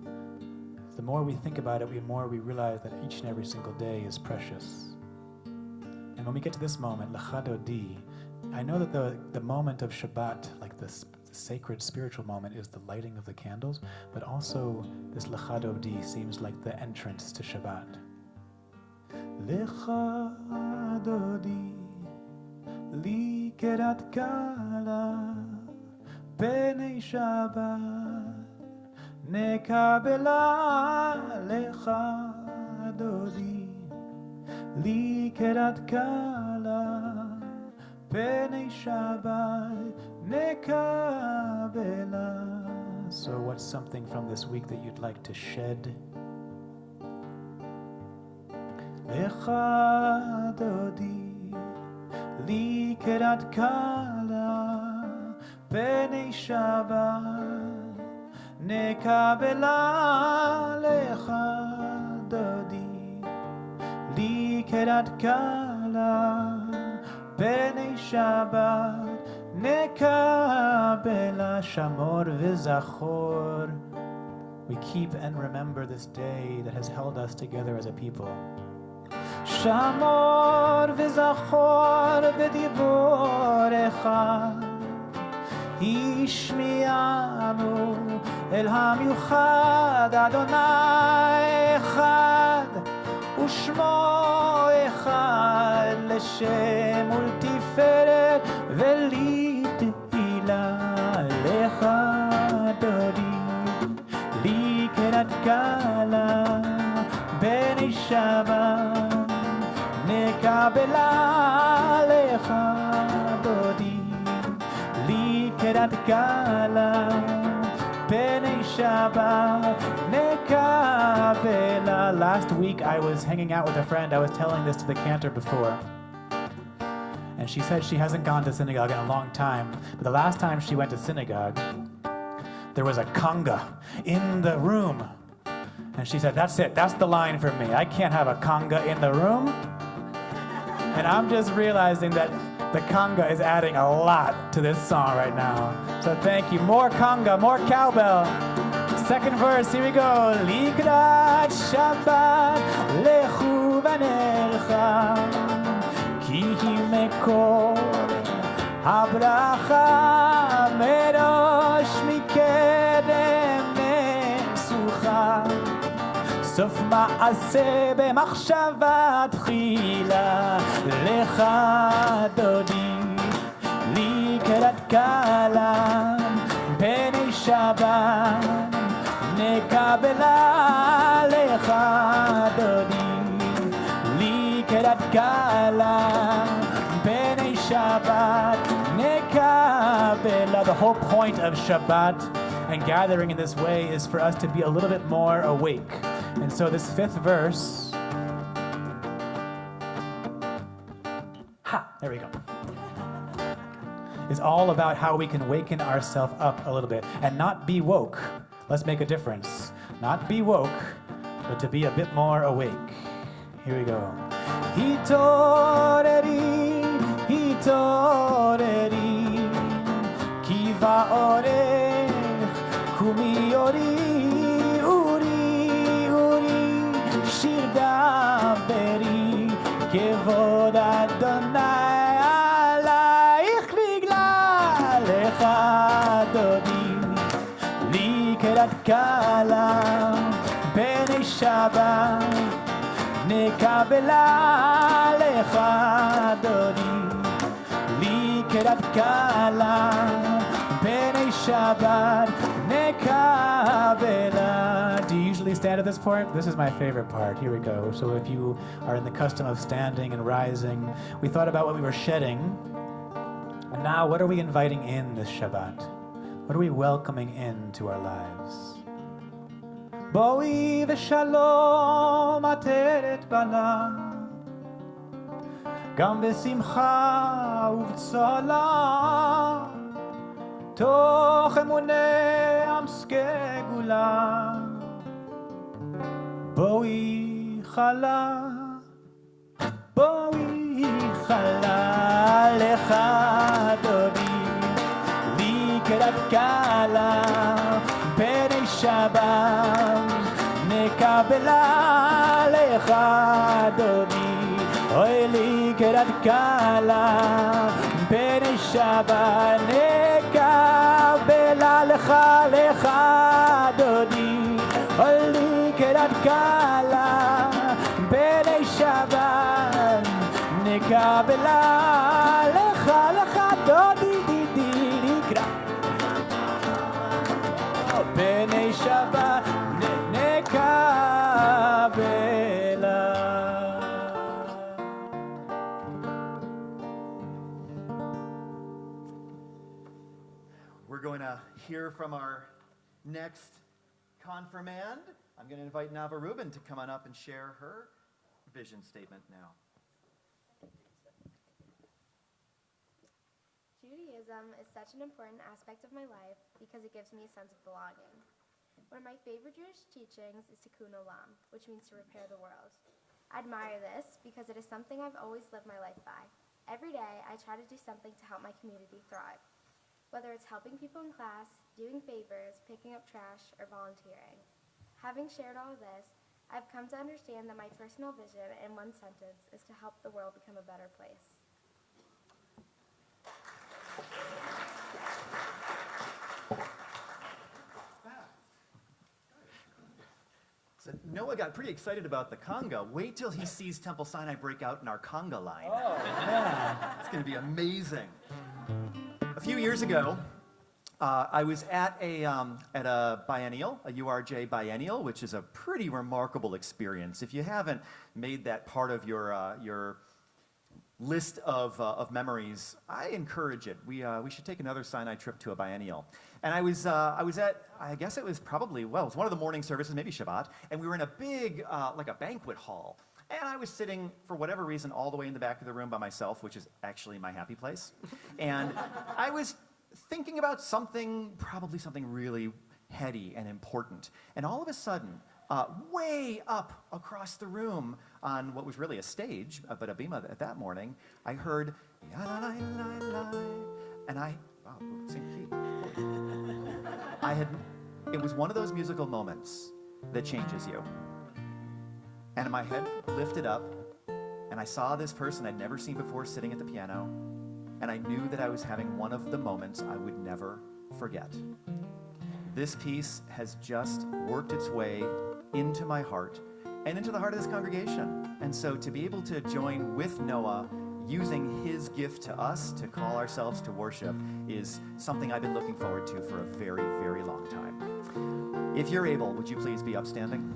The more we think about it, the more we realize that each and every single day is precious. And when we get to this moment, Lecha Dodi, I know that the moment of Shabbat, like the sacred spiritual moment, is the lighting of the candles, but also this Lecha Dodi seems like the entrance to Shabbat. Lecha Dodi, li kerat kala, b'nei Shabbat. נקבלה לך דודי, לי קרת קלה, פני שבת נקבלה. So what's something from this week that you'd like to shed? לך דודי, לי קרת קלה, פני שבת נקבלה לך דודי, לי קרת קלה, פני שבת נקבלה. שמור וזכור. We keep and remember this day that has held us together as a people. שמור וזכור בדיבורך, השמיענו אל המיוחד, אדוני אחד ושמו אחד, לשם ולתפארת ולתהילה. לך דודי, לי קרת קלה, בני שבת נקבלה. לך דודי, לי קרת קלה, בני שבת נקבלה. Last week I was hanging out with a friend. I was telling this to the cantor before. And she said she hasn't gone to synagogue in a long time. But the last time she went to synagogue, there was a conga in the room. And she said, that's it. That's the line for me. I can't have a conga in the room. And I'm just realizing that the conga is adding a lot to this song right now. So thank you. More conga, more cowbell. Second verse, here we go. Likrat Shabbat lechu v'nelcha, ki hi mekor habracha merosh mikedem mesucha. סוף מעשה במחשבה תחילה. לך דודי, לי קרת קלה, בני שבת נקבלה. לך דודי, לי לקראת קהלה, בני Shabbat nekabela. The whole point of Shabbat and gathering in this way is for us to be a little bit more awake. And so this fifth verse, there we go, is all about how we can waken ourselves up a little bit and not be woke. Let's make a difference. Not be woke, but to be a bit more awake. Here we go. Hitoreri, hitoreri, kiva orech, kumi ori, uri, shir daveri, kevod Adonai alaich biglalech Adoni, לקראת קהלה, בני Shabbat נקבלה לך אדוני, לקראת קהלה, בני Shabbat נקבלה. Do you usually stand at this point? This is my favorite part. Here we go. So if you are in the custom of standing and rising, we thought about what we were shedding. And now what are we inviting in this Shabbat? What are we welcoming into our lives? בואי ושלום עטרת בנה, גם בשמחה ובצהלה, תוך אמוני עם סגולה. בואי חלה, בואי חלה לך אדוני, לקראת קהלה, בני Shabbat נקבלה לך אדוני, אוי לקראת קהלה, בני Shabbat נקבלה לך אדוני, אוי לקראת קהלה, בני Shabbat נקבלה לך אדוני, נקרא בני Shabbat נקבלה. We're going to hear from our next confirmand. I'm going to invite Nava Rubin to come on up and share her vision statement now. Judaism is such an important aspect of my life because it gives me a sense of belonging. One of my favorite Jewish teachings is Tikkun Olam, which means to repair the world. I admire this because it is something I've always lived my life by. Every day, I try to do something to help my community thrive. Whether it's helping people in class, doing favors, picking up trash, or volunteering. Having shared all of this, I've come to understand that my personal vision in one sentence is to help the world become a better place. So Noah got pretty excited about the conga. Wait till he sees Temple Sinai break out in our conga line. Oh, man. It's going to be amazing. A few years ago, I was at a biennial, a URJ biennial, which is a pretty remarkable experience. If you haven't made that part of your list of memories, I encourage it. We should take another Sinai trip to a biennial. And I was at, I guess it was probably, well, it was one of the morning services, maybe Shabbat, and we were in a big, like a banquet hall. And I was sitting, for whatever reason, all the way in the back of the room by myself, which is actually my happy place. And I was thinking about something, probably something really heady and important. And all of a sudden, way up across the room on what was really a stage, but a bima at that morning, I heard, and wow, sing key. It was one of those musical moments that changes you. And my head lifted up, and I saw this person I'd never seen before sitting at the piano, and I knew that I was having one of the moments I would never forget. This piece has just worked its way into my heart and into the heart of this congregation. And so to be able to join with Noah using his gift to us to call ourselves to worship is something I've been looking forward to for a very, very long time. If you're able, would you please be upstanding?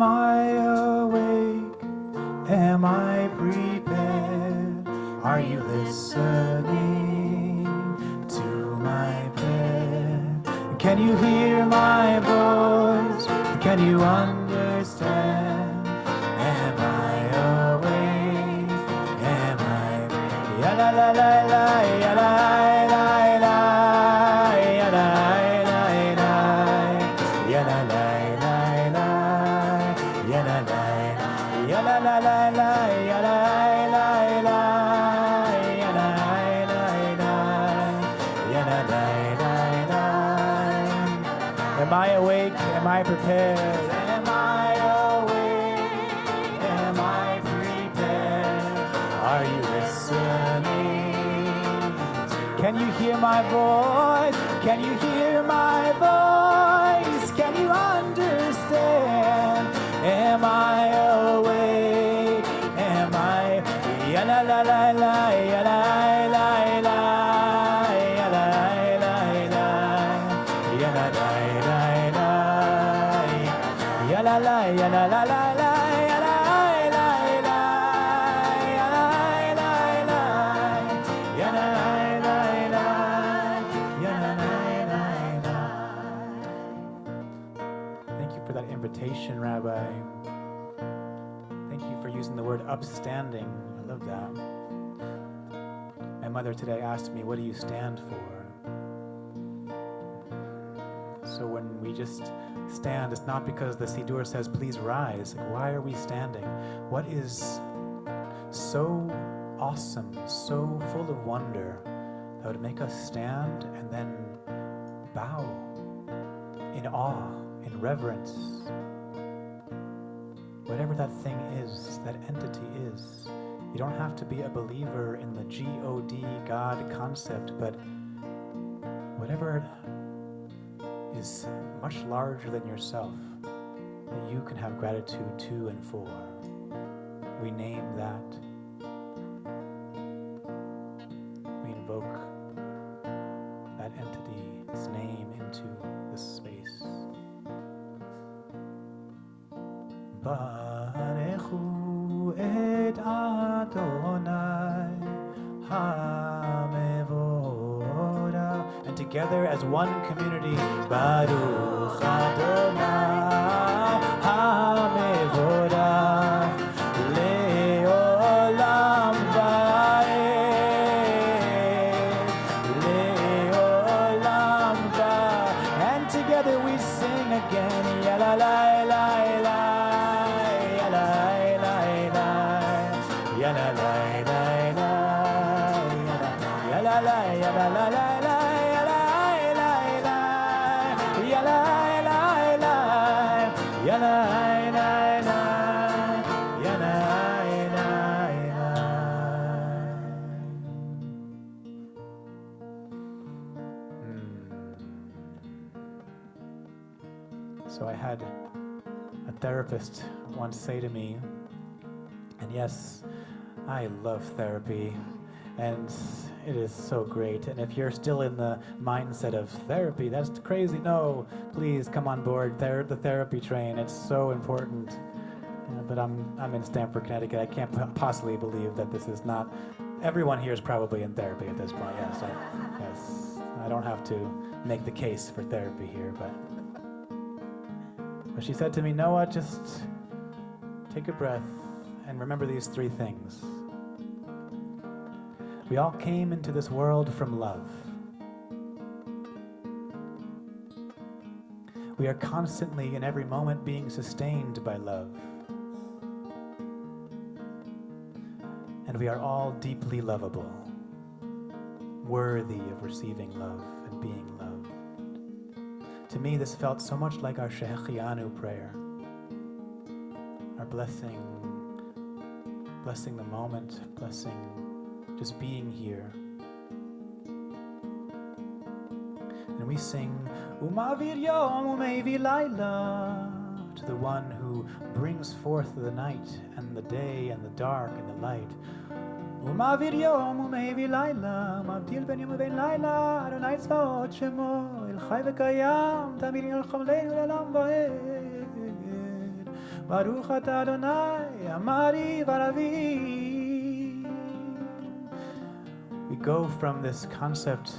Am I awake? Am I prepared? Are you listening to my prayer? Can you hear my voice? Can you understand? Am I awake? Am I? Ya la la la la, ya la la la, ya la la la, ya la la la la, ya la la la, ya la la la la, ya la la la, ya la la la, ya la la la. Am I awake? Am I prepared? Am I awake? Am I prepared? Are you listening? Can you hear my voice? Can you hear my voice? Can you understand? Am I awake? Am I? Ya la la la la, ya la la la, ya la la la, ya la la la la, ya la la, ya la la la la, ya la la la, ya la la la, ya la la la, ya la la la. Thank you for that invitation, Rabbi. Thank you for using the word upstanding. I love that. My mother today asked me, what do you stand for? So when we just stand, it's not because the Siddur says, please rise. Like, why are we standing? What is so awesome, so full of wonder, that would make us stand and then bow in awe, in reverence? Whatever that thing is, that entity is. You don't have to be a believer in the G-O-D, God concept, but whatever is much larger than yourself, that you can have gratitude to and for. We name that. We invoke that entity's name into this space. Barechu et Adonai HaMevorah. And together as one community, Baruch Adonai HaMevorah Le'olam Va'ed Le'olam Va'ed. And together we sing again, Ya la la la la, Ya la la la, Ya la la la la, Ya la la ya la la la la, Ya la la la, Ya la la la, Ya la la la, Ya la la la. So I had a therapist once say to me, and yes, I love therapy, and it is so great. And if you're still in the mindset of therapy, that's crazy. No, please come on board the therapy train. It's so important. But I'm in Stamford, Connecticut. I can't possibly believe that this is not. Everyone here is probably in therapy at this point. Yes, I don't have to make the case for therapy here, but she said to me, Noah, just take a breath and remember these three things. We all came into this world from love. We are constantly, in every moment, being sustained by love. And we are all deeply lovable, worthy of receiving love and being loved. To me, this felt so much like our Shehechianu prayer, our blessing the moment, blessing just being here. And we sing, Umavir Yom Umevi Laila, to the one who brings forth the night and the day and the dark and the light. Umavir Yom Umevi Laila, Mavdil Ben Yom Ben Laila, Adonai Tzvaot Shemo, El Chai V'Kayam, Tamir Yelcham Leinu Le'Olam Va'ed. Baruch atah Adonai, Amari Varavi. We go from this concept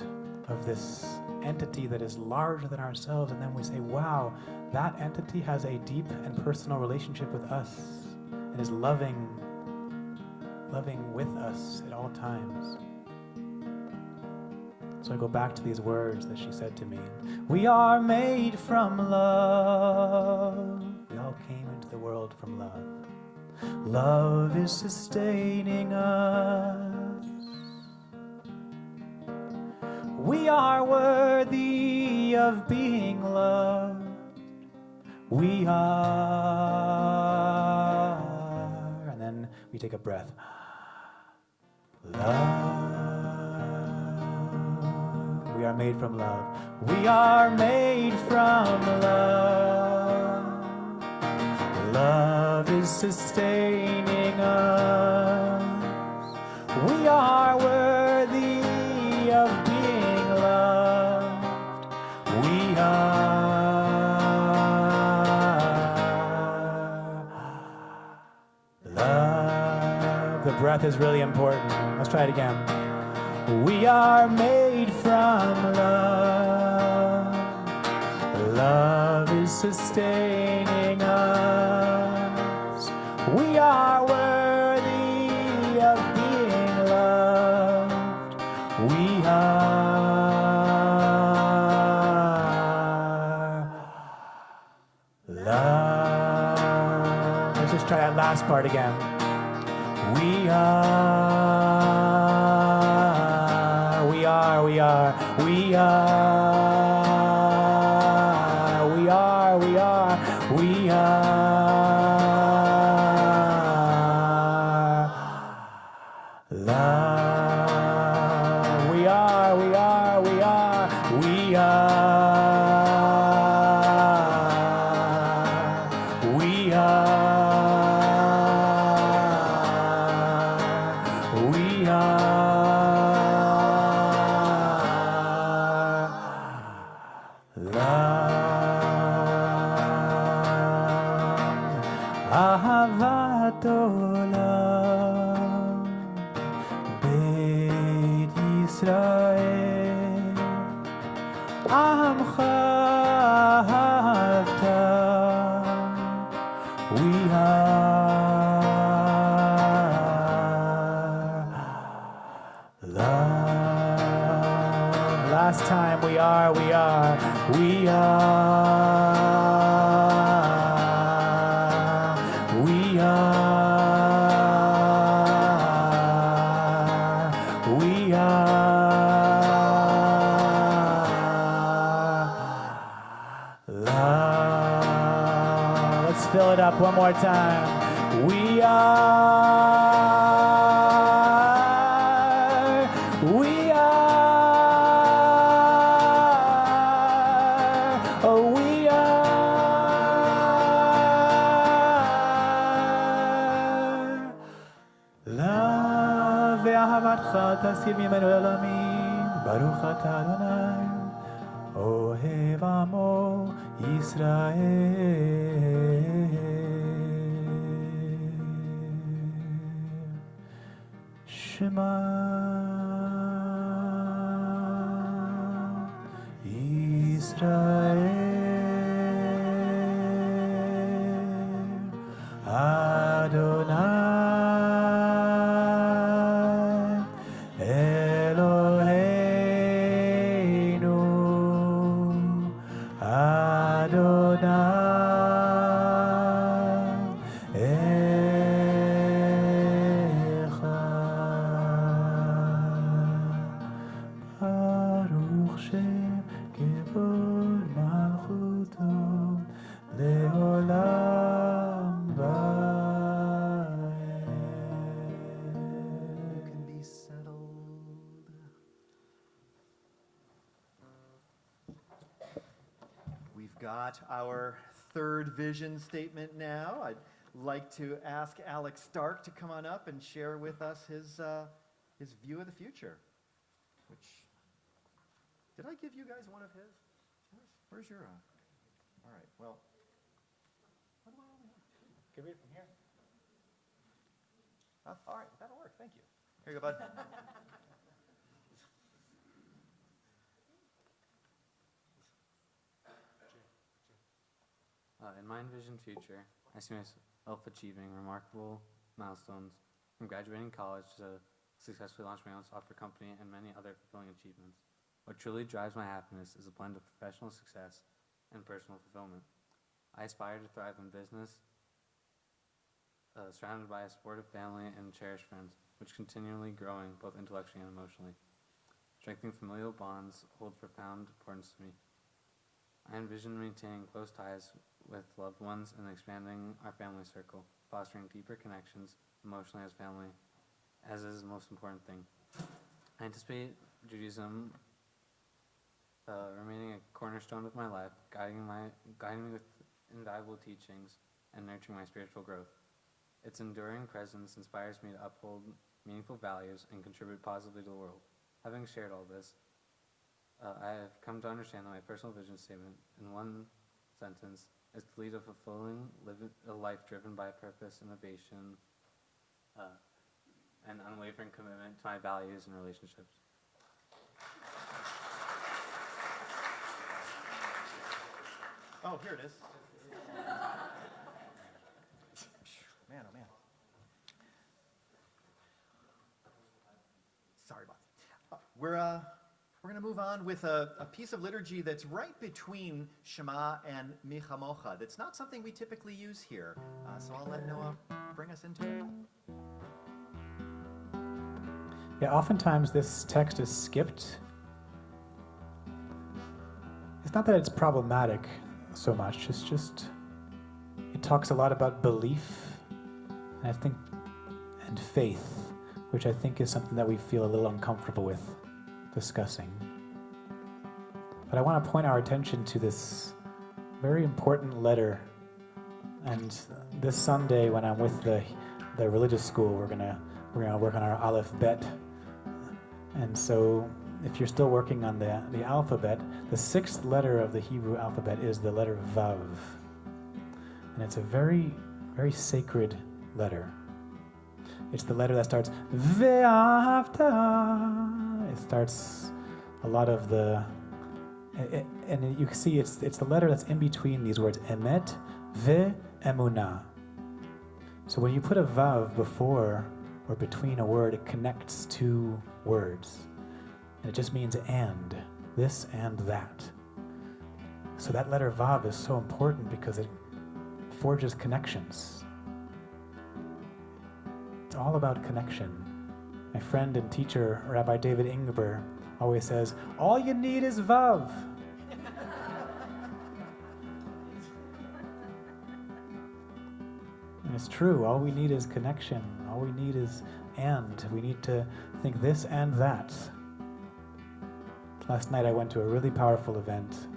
of this entity that is larger than ourselves, and then we say, wow, that entity has a deep and personal relationship with us and is loving with us at all times. So I go back to these words that she said to me. We are made from love. We all came into the world from love. Love is sustaining us. We are worthy of being loved. We are. And then we take a breath. Love. We are made from love. We are made from love. Love is sustaining us. We are worthy of being loved. We are love. The breath is really important. Let's try it again. We are made from love. Love is sustaining us. We are worthy of being loved. We are love. Let's just try that last part again. We are, we are, we are, we are, we are, we are, we are love. We are, we are, we are, we are, we are. We are love. Ahavat olam Beit Yisrael Amcha ahavta. We are love. Last time, we are, we are, we are, we are, we are love. Let's fill it up one more time. We are, we are, oh, we are love. ואהבתך תסיר ממנו לעולמים. ברוך אתה אדוני, אוהב עמו ישראל. שמע ישראל, אדוני אלוהינו, אדוני אחד. ברוך שם כבוד מלכותו לעולם ועד. Can be settled. We've got our third vision statement now. I'd like to ask Alex Stark to come on up and share with us his view of the future. Which, did I give you guys one of his? Where's your? All right. Well, what do I only have two? Can we read it from here? All right, that'll work. Thank you. Here you go, bud. In my envisioned future, I see myself achieving remarkable milestones from graduating college to successfully launch my own software company and many other fulfilling achievements. What truly drives my happiness is a blend of professional success and personal fulfillment. I aspire to thrive in business, surrounded by a supportive family and cherished friends, which continually growing both intellectually and emotionally. Strengthening familial bonds hold profound importance to me. I envision maintaining close ties with loved ones and expanding our family circle, fostering deeper connections emotionally as family, as is the most important thing. I anticipate Judaism remaining a cornerstone of my life, guiding me with invaluable teachings and nurturing my spiritual growth. Its enduring presence inspires me to uphold meaningful values and contribute positively to the world. Having shared all this, I have come to understand that my personal vision statement, in one sentence, is to lead a fulfilling a life driven by purpose, innovation, and unwavering commitment to my values and relationships. Oh, here it is. Man, oh man. Sorry about that. We're going to move on with a piece of liturgy that's right between Shema and Mi Chamocha. That's not something we typically use here. So I'll let Noah bring us into it. Yeah, oftentimes this text is skipped. It's not that it's problematic so much, it's just, it talks a lot about belief, and faith, which I think is something that we feel a little uncomfortable with discussing. But I want to point our attention to this very important letter. And this Sunday, when I'm with the religious school, we're gonna work on our Aleph Bet. And so, if you're still working on the alphabet, the sixth letter of the Hebrew alphabet is the letter Vav, and it's a very, very sacred letter. It's the letter that starts Ve'ahavta. It starts a lot of and you can see it's the letter that's in between these words Emet Ve'emunah. So when you put a Vav before or between a word, it connects two words. And it just means and, this and that. So that letter Vav is so important because it forges connections. It's all about connection. My friend and teacher, Rabbi David Ingber, always says, all you need is Vav. And it's true, all we need is connection. All we need is and. We need to think this and that. Last night I went to a really powerful event.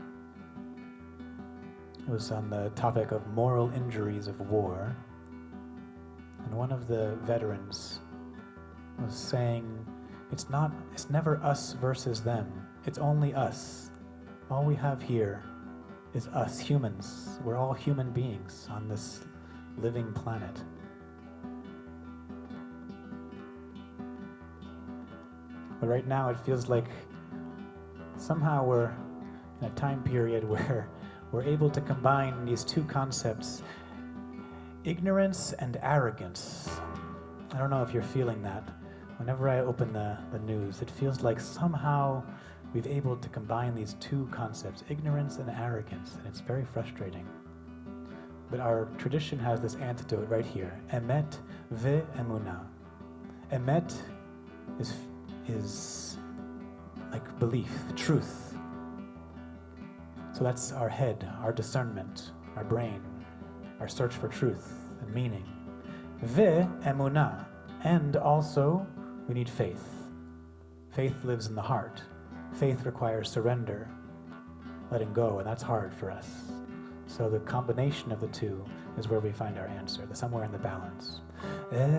It was on the topic of moral injuries of war. And one of the veterans was saying, it's never us versus them. It's only us. All we have here is us, humans. We're all human beings on this living planet. But right now it feels like somehow we're in a time period where we're able to combine these two concepts, ignorance and arrogance. I don't know if you're feeling that. Whenever I open the news, it feels like somehow we've able to combine these two concepts, ignorance and arrogance, and it's very frustrating. But our tradition has this antidote right here, emet ve'emunah. Emet is like belief, truth. So that's our head, our discernment, our brain, our search for truth and meaning. Ve'emunah, and also we need faith. Faith lives in the heart. Faith requires surrender, letting go, and that's hard for us. So the combination of the two is where we find our answer, somewhere in the balance. Emet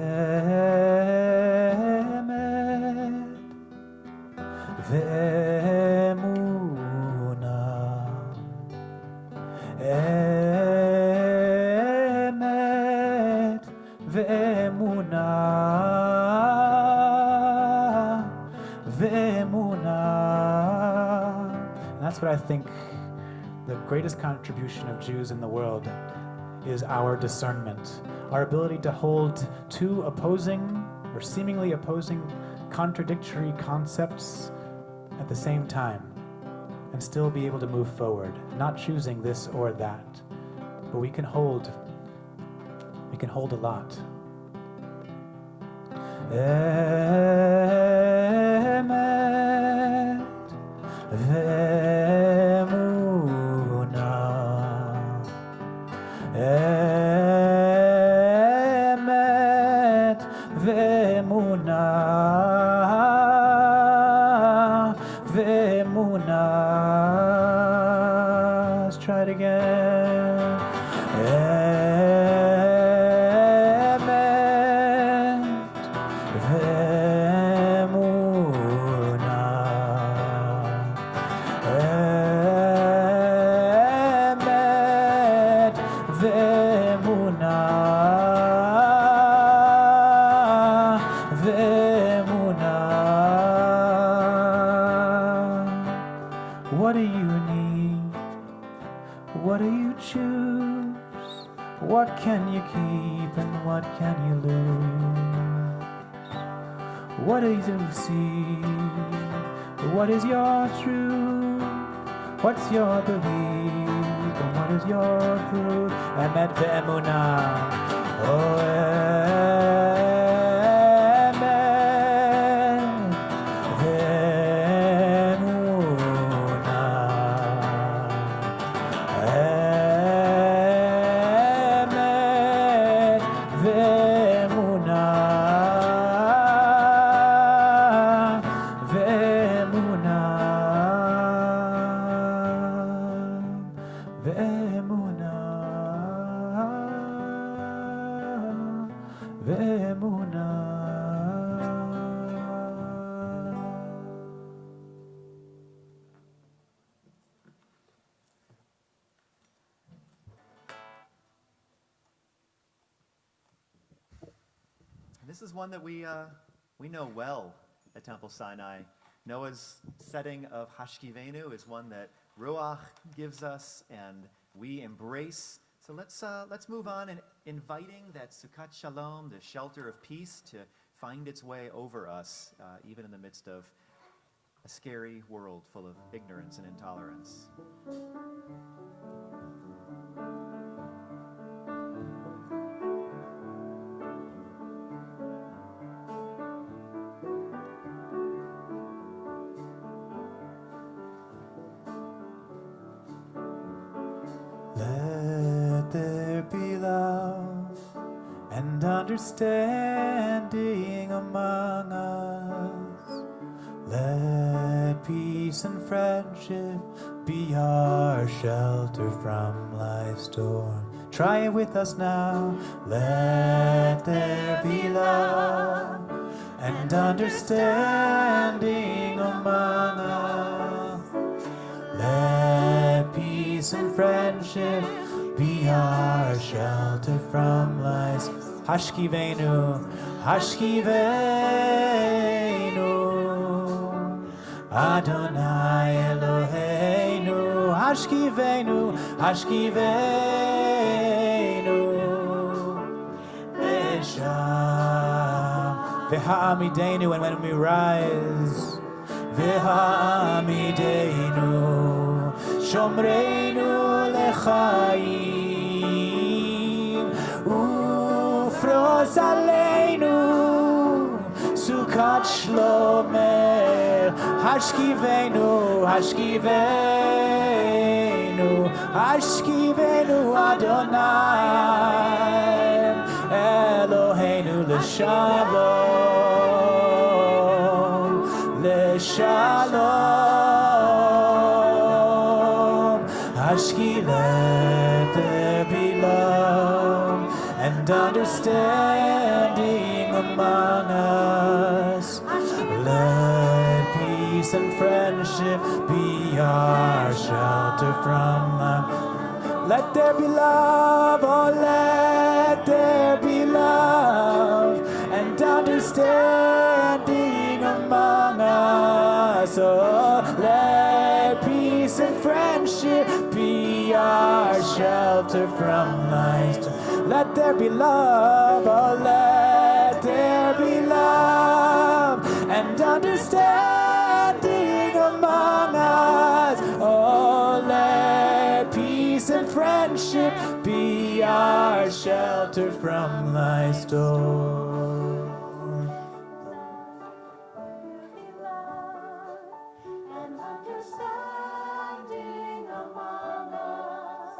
ve'emunah, emet ve'emunah. And that's what I think the greatest contribution of Jews in the world is, our discernment, our ability to hold two opposing or seemingly opposing contradictory concepts at the same time and still be able to move forward, not choosing this or that, but we can hold a lot. Emet ve'emunah, emet ve'emunah, ve'emunah. Let's try it again. Emet ve'emunah, emet ve'emunah, ve'emunah. What do you need? What do you choose? What can you keep and what can you lose? What do you see? What is your truth? What's your belief? And what is your proof? Emet ve'emunah. Oh, emet ve'emunah. Emet ve'emunah, ve'emunah, ve'emunah, ve'emunah. This is one that we know well at Temple Sinai. Noah's setting of Hashkivenu is one that Ruach gives us and we embrace. So let's move on and inviting that Sukkot Shalom, the shelter of peace, to find its way over us, even in the midst of a scary world full of ignorance and intolerance. Let there be love and understanding among us. Let peace and friendship be our shelter from life's storm. Try it with us now. Let there be love and understanding among us. Let peace and friendship be our shelter from life's. Hashkivenu, Hashkivenu, Adonai Eloheinu. Hashkivenu, Hashkivenu, Lesham v'ha'amidenu. And when we rise, v'ha'amidenu, Shomreinu lechaim, ufros aleinu, Sukkot shlomer. Hashkivenu, Hashkivenu, Hashkivenu, Adonai Eloheinu, l'shalom, l'shalom. Hashki, let there be love and understanding among us. Let peace and friendship be our shelter from them. Let there be love, oh let there be love and understanding among us. Oh, let peace and friendship be our shelter from thy storm. Let there be love, oh, let there be love and understanding among us. Oh, let peace and friendship be our shelter from thy storm. And understanding among us.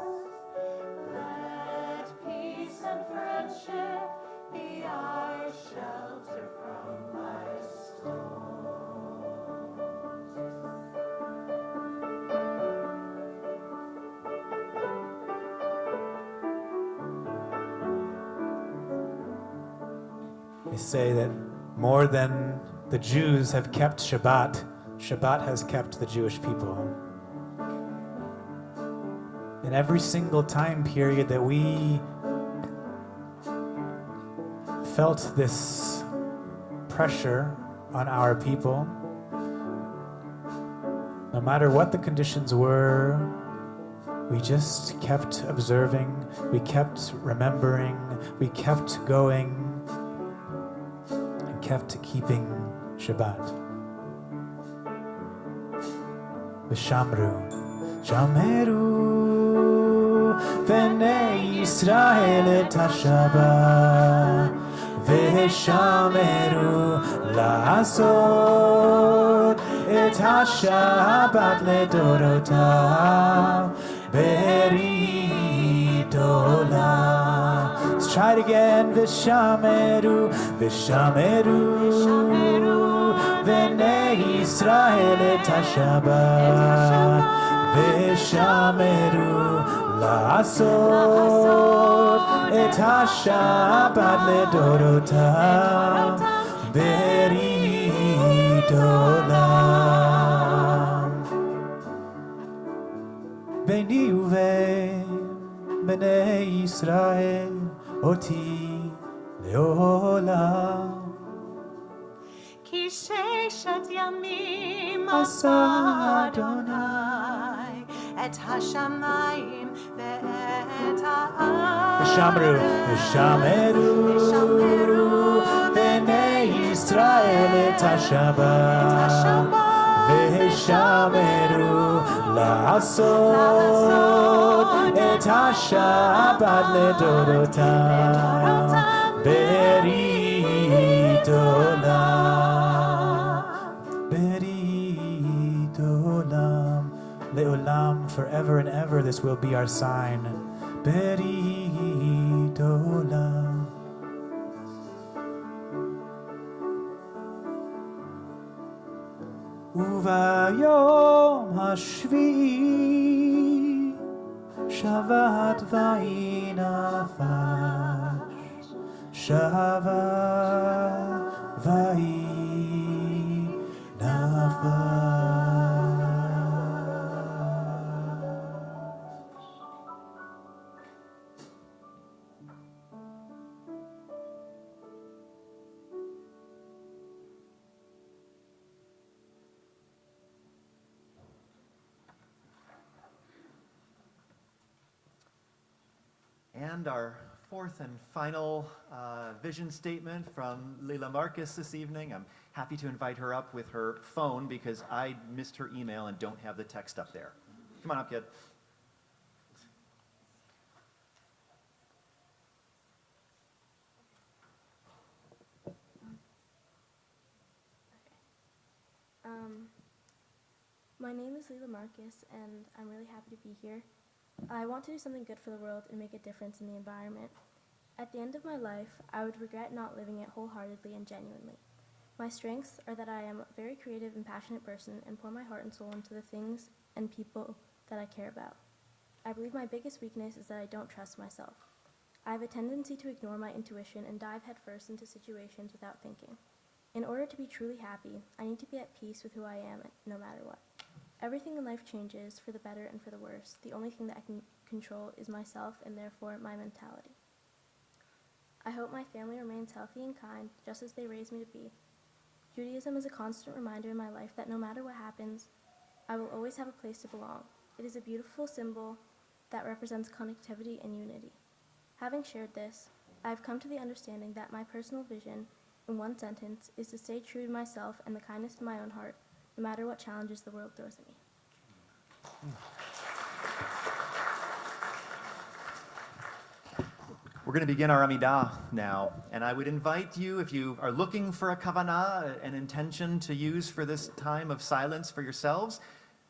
Let peace and friendship be our shelter from thy They say that more than the Jews have kept Shabbat, Shabbat has kept the Jewish people. In every single time period that we felt this pressure on our people, no matter what the conditions were, we just kept observing, we kept remembering, we kept going, and kept keeping Shabbat. V'shamru, shameru, v'nei Yisrael et ha-Shabbat, v'shameru la'asot et ha-Shabbat ledorotav, berit olam. Let's try it again. V'shameru, v'shameru, v'nei Yisrael et ha-Shabbat, v'shameru la'asot et ha-Shabbat ledorotav, berit olam. Beini uvein bnei Yisrael oti leolam. Ki sheshet yamim Asa Adonai et hashamayim ve'et ha'aretz. V'shamru, v'shameru, v'nei Yisrael et ha-Shabbat, v'shameru la'asot et ha-Shabbat ledorotav, berit olam, berit olam, le'olam, forever and ever this will be our sign, berit olam. Uvayom hashvi'i shavat vayinafash, shavat vayinafash. And our fourth and final vision statement from Leila Marcus this evening. I'm happy to invite her up with her phone because I missed her email and don't have the text up there. Come on up, kid. My name is Leila Marcus, and I'm really happy to be here. I want to do something good for the world and make a difference in the environment. At the end of my life, I would regret not living it wholeheartedly and genuinely. My strengths are that I am a very creative and passionate person and pour my heart and soul into the things and people that I care about. I believe my biggest weakness is that I don't trust myself. I have a tendency to ignore my intuition and dive headfirst into situations without thinking. In order to be truly happy, I need to be at peace with who I am, no matter what. Everything in life changes, for the better and for the worse. The only thing that I can control is myself and therefore my mentality. I hope my family remains healthy and kind, just as they raised me to be. Judaism is a constant reminder in my life that no matter what happens, I will always have a place to belong. It is a beautiful symbol that represents connectivity and unity. Having shared this, I have come to the understanding that my personal vision, in one sentence, is to stay true to myself and the kindness in my own heart, no matter what challenges the world throws at me. We're going to begin our Amidah now, and I would invite you, if you are looking for a kavanah, an intention to use for this time of silence for yourselves,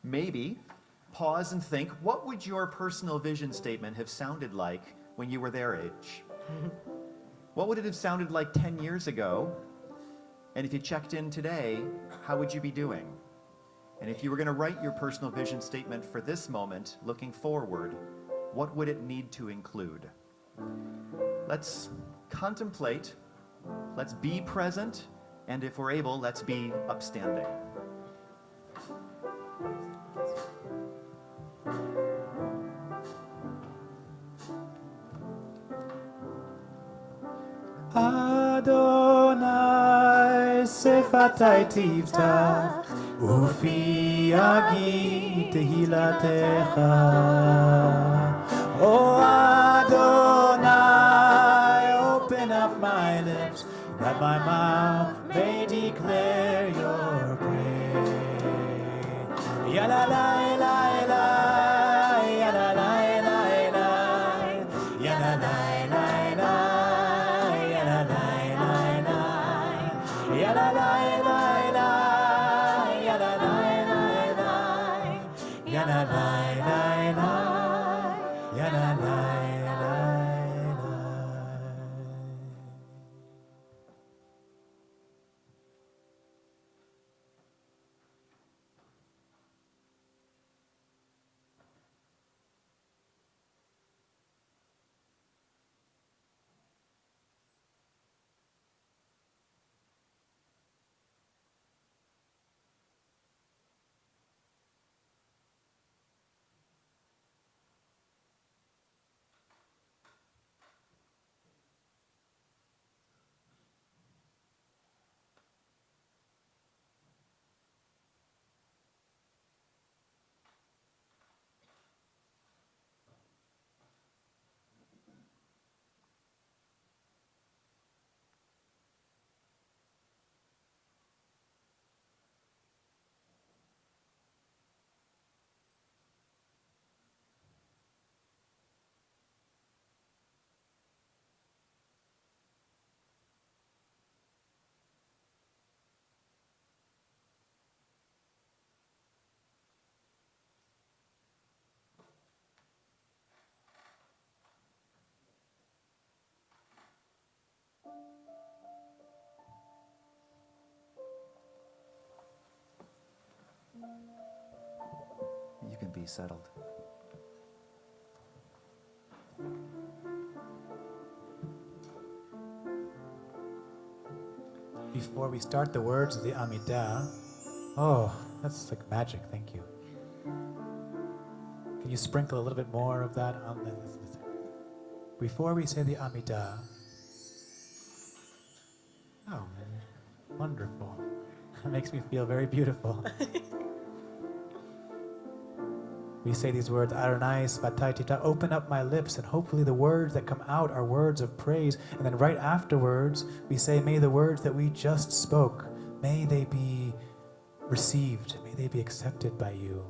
maybe pause and think, what would your personal vision statement have sounded like when you were their age? What would it have sounded like 10 years ago? And if you checked in today, how would you be doing? And if you were going to write your personal vision statement for this moment, looking forward, what would it need to include? Let's contemplate, let's be present, and if we're able, let's be upstanding. Adonai sefatai tiftach ufi agi tehilatecha. Oh Adonai, open up my lips that my mouth may declare your praise. Yala la la la, yala la la la, yala la la la. Yala la la la, yala la la la, yala la la la, yala la la la. You can be settled. Before we start the words of the Amidah, oh, that's like magic, thank you. Can you sprinkle a little bit more of that on the... Before we say the Amidah, oh, wonderful. That makes me feel very beautiful. We say these words, Aronson, Shabbat, Tifta, open up my lips, and hopefully the words that come out are words of praise. And then right afterwards, we say, may the words that we just spoke, may they be received, may they be accepted by you.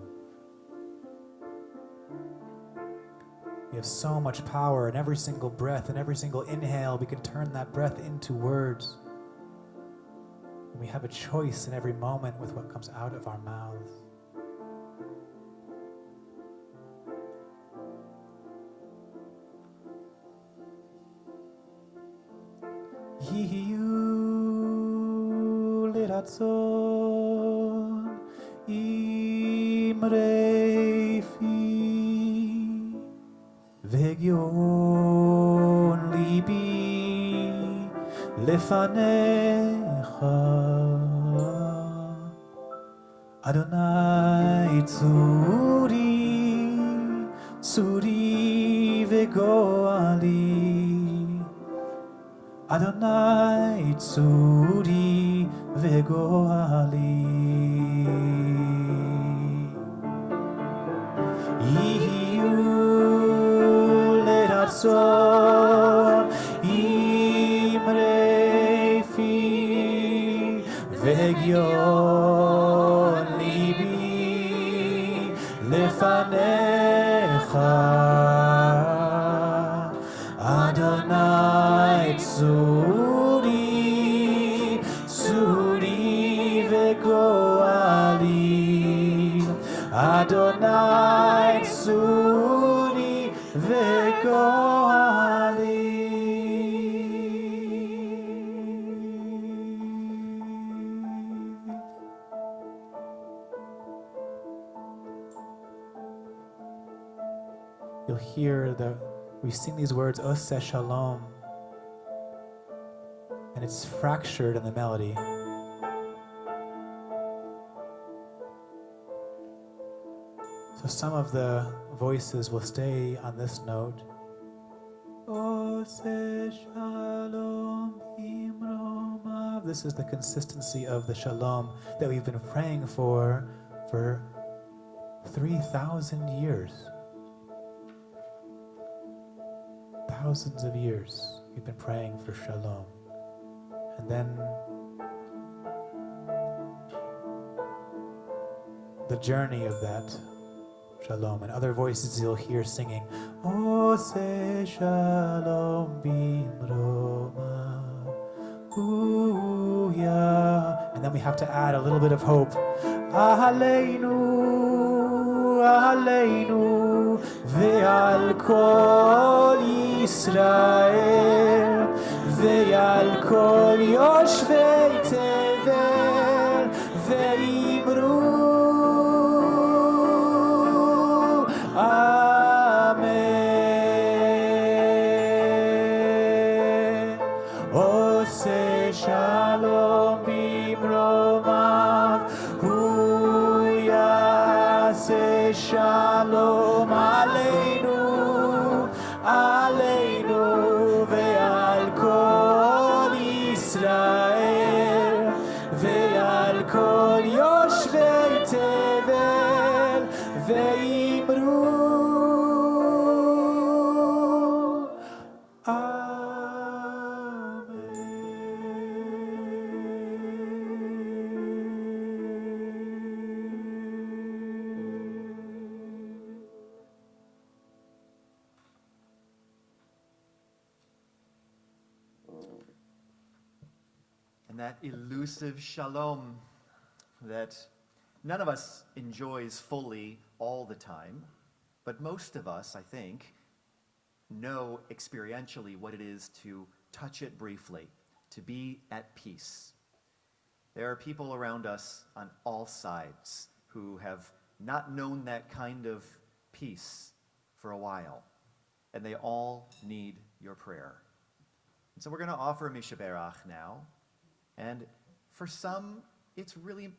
We have so much power in every single breath, in every single inhale. We can turn that breath into words. And we have a choice in every moment with what comes out of our mouths. Yiyu liratzon imreifi vegion libi lefanecha Adonai tsuri vegoali Adonai tsuri וגואלי. יהיו לרצון אמרי פי והגיון ליבי לפניך אדוני צורי צורי וגואלי אדוני צורי וגואלי. You'll hear we sing these words, Ose Shalom, and it's fractured in the melody. So some of the voices will stay on this note. Ose Shalom Imromav. This is the consistency of the Shalom that we've been praying for 3,000 years. Thousands of years we've been praying for Shalom. And then the journey of that Shalom, and other voices you'll hear singing, Ose Shalom Bimroma, Uya. And then we have to add a little bit of hope. Aleinu, Aleinu, Ve'al Kol Yisrael, Ve'al Kol Yoshvei Tevel, Ve'imru Amen. Ose Shalom Bimromav, Hu Yaseh Shalom Aleinu, Aleinu ve'al Kol Yisrael, ve'al Kol Yoshvei Tevel, ve'imru that elusive shalom that none of us enjoys fully all the time, but most of us, I think, know experientially what it is to touch it briefly, to be at peace. There are people around us on all sides who have not known that kind of peace for a while, and they all need your prayer. And so we're going to offer Mishaberach now. And for some, it's really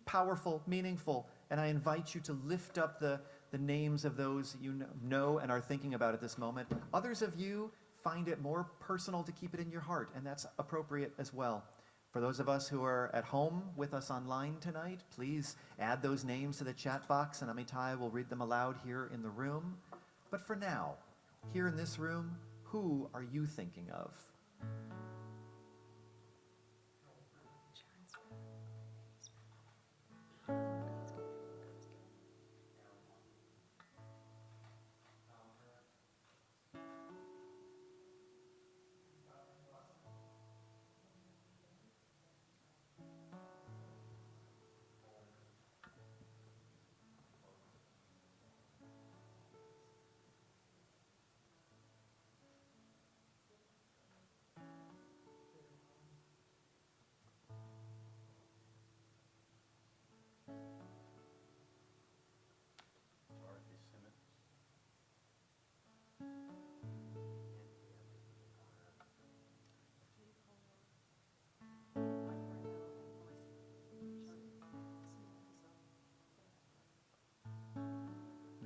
powerful, meaningful, and I invite you to lift up the names of those you know and are thinking about at this moment. Others of you find it more personal to keep it in your heart, and that's appropriate as well. For those of us who are at home with us online tonight, please add those names to the chat box, and Amitai will read them aloud here in the room. But for now, here in this room, who are you thinking of?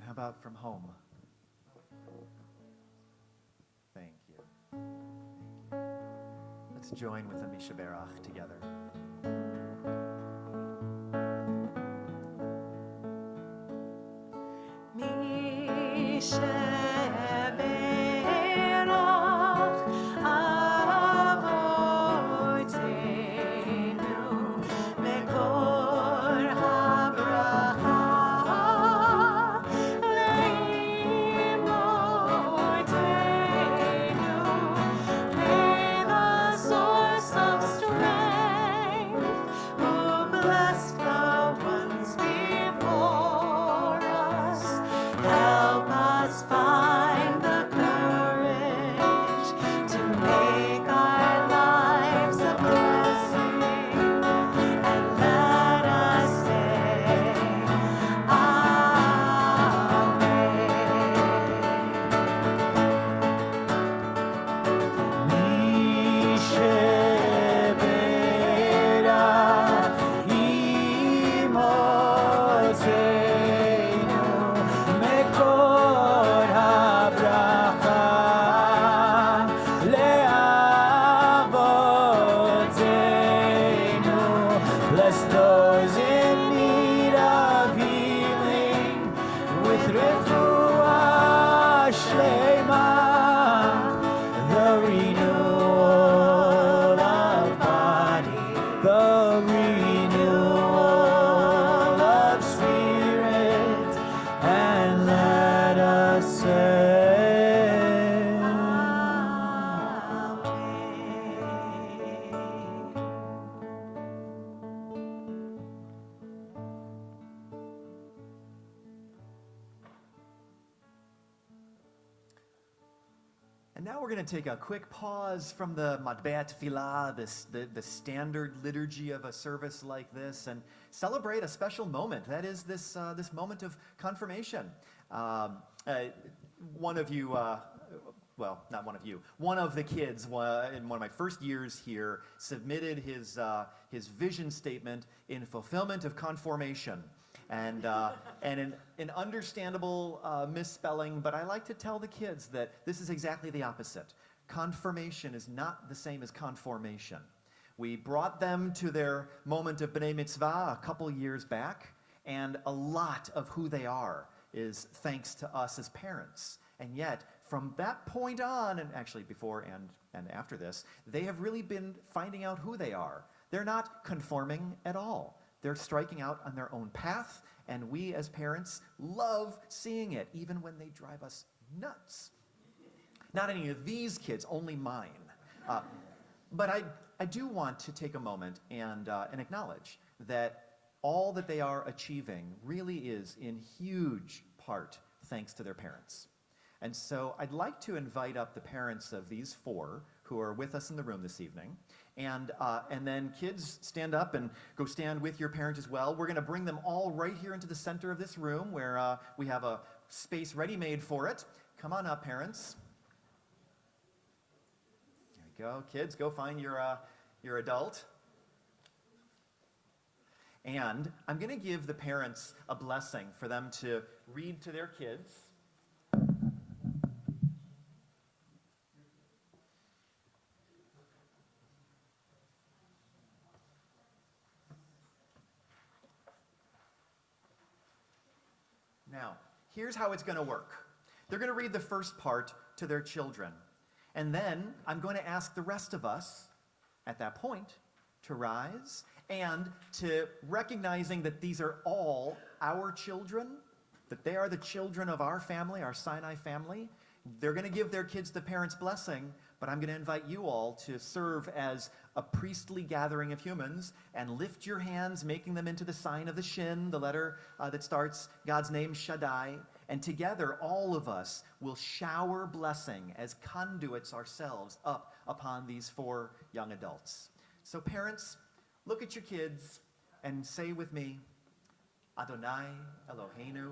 How about from home? Thank you. Thank you. Let's join with the Mishaberach together. And now we're going to take a quick pause from the Matbea Tefillah, the standard liturgy of a service like this, and celebrate a special moment. That is this moment of confirmation. One of you, well, not one of you, one of the kids in one of my first years here submitted his vision statement in fulfillment of conformation. And an understandable misspelling, but I like to tell the kids that this is exactly the opposite. Confirmation is not the same as conformation. We brought them to their moment of B'nai Mitzvah a couple years back, and a lot of who they are is thanks to us as parents. And yet, from that point on, and actually before and after this, they have really been finding out who they are. They're not conforming at all. They're striking out on their own path, and we as parents love seeing it, even when they drive us nuts. Not any of these kids, only mine. But I do want to take a moment and acknowledge that all that they are achieving really is in huge part thanks to their parents. And so I'd like to invite up the parents of these four who are with us in the room this evening. And then kids, stand up and go stand with your parent as well. We're going to bring them all right here into the center of this room where we have a space ready-made for it. Come on up, parents. There we go. Kids, go find your adult. And I'm going to give the parents a blessing for them to read to their kids. Now, here's how it's going to work. They're going to read the first part to their children. And then I'm going to ask the rest of us, at that point, to rise and to recognizing that these are all our children, that they are the children of our family, our Sinai family. They're going to give their kids the parents' blessing, but I'm going to invite you all to serve as a priestly gathering of humans and lift your hands, making them into the sign of the Shin, the letter that starts God's name, Shaddai. And together, all of us will shower blessing as conduits ourselves up upon these four young adults. So parents, look at your kids and say with me, Adonai Eloheinu,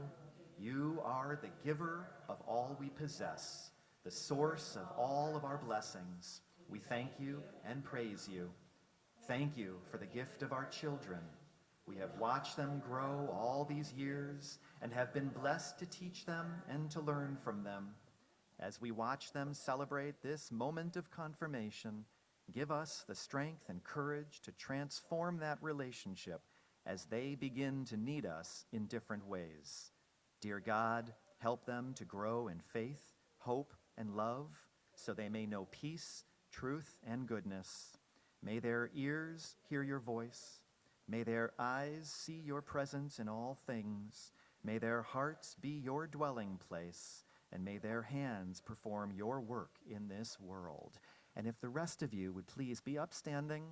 you are the giver of all we possess, the source of all of our blessings. We thank you and praise you. Thank you for the gift of our children. We have watched them grow all these years and have been blessed to teach them and to learn from them. As we watch them celebrate this moment of confirmation, give us the strength and courage to transform that relationship as they begin to need us in different ways. Dear God, Help them to grow in faith, hope, and love, so they may know peace, truth, and goodness. May their ears hear your voice. May their eyes see your presence in all things. May their hearts be your dwelling place, and may their hands perform your work in this world. And if the rest of you would please be upstanding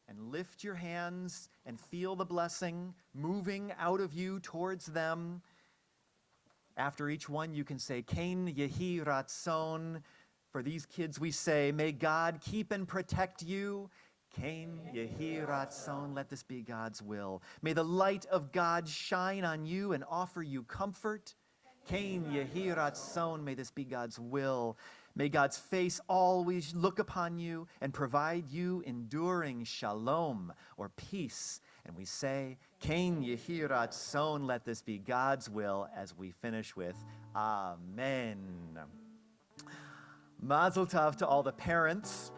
and lift your hands and feel the blessing moving out of you towards them. After each one, you can say, Kain Yehi Ratzon. For these kids, we say, may God keep and protect you. Kain Yehi Ratzon. Let this be God's will. May the light of God shine on you and offer you comfort. Kain Yehi Ratzon. May this be God's will. May God's face always look upon you and provide you enduring shalom, or peace. And we say, Kain Yehi Ratzon, let this be God's will, as we finish with Amen. Mazel tov to all the parents.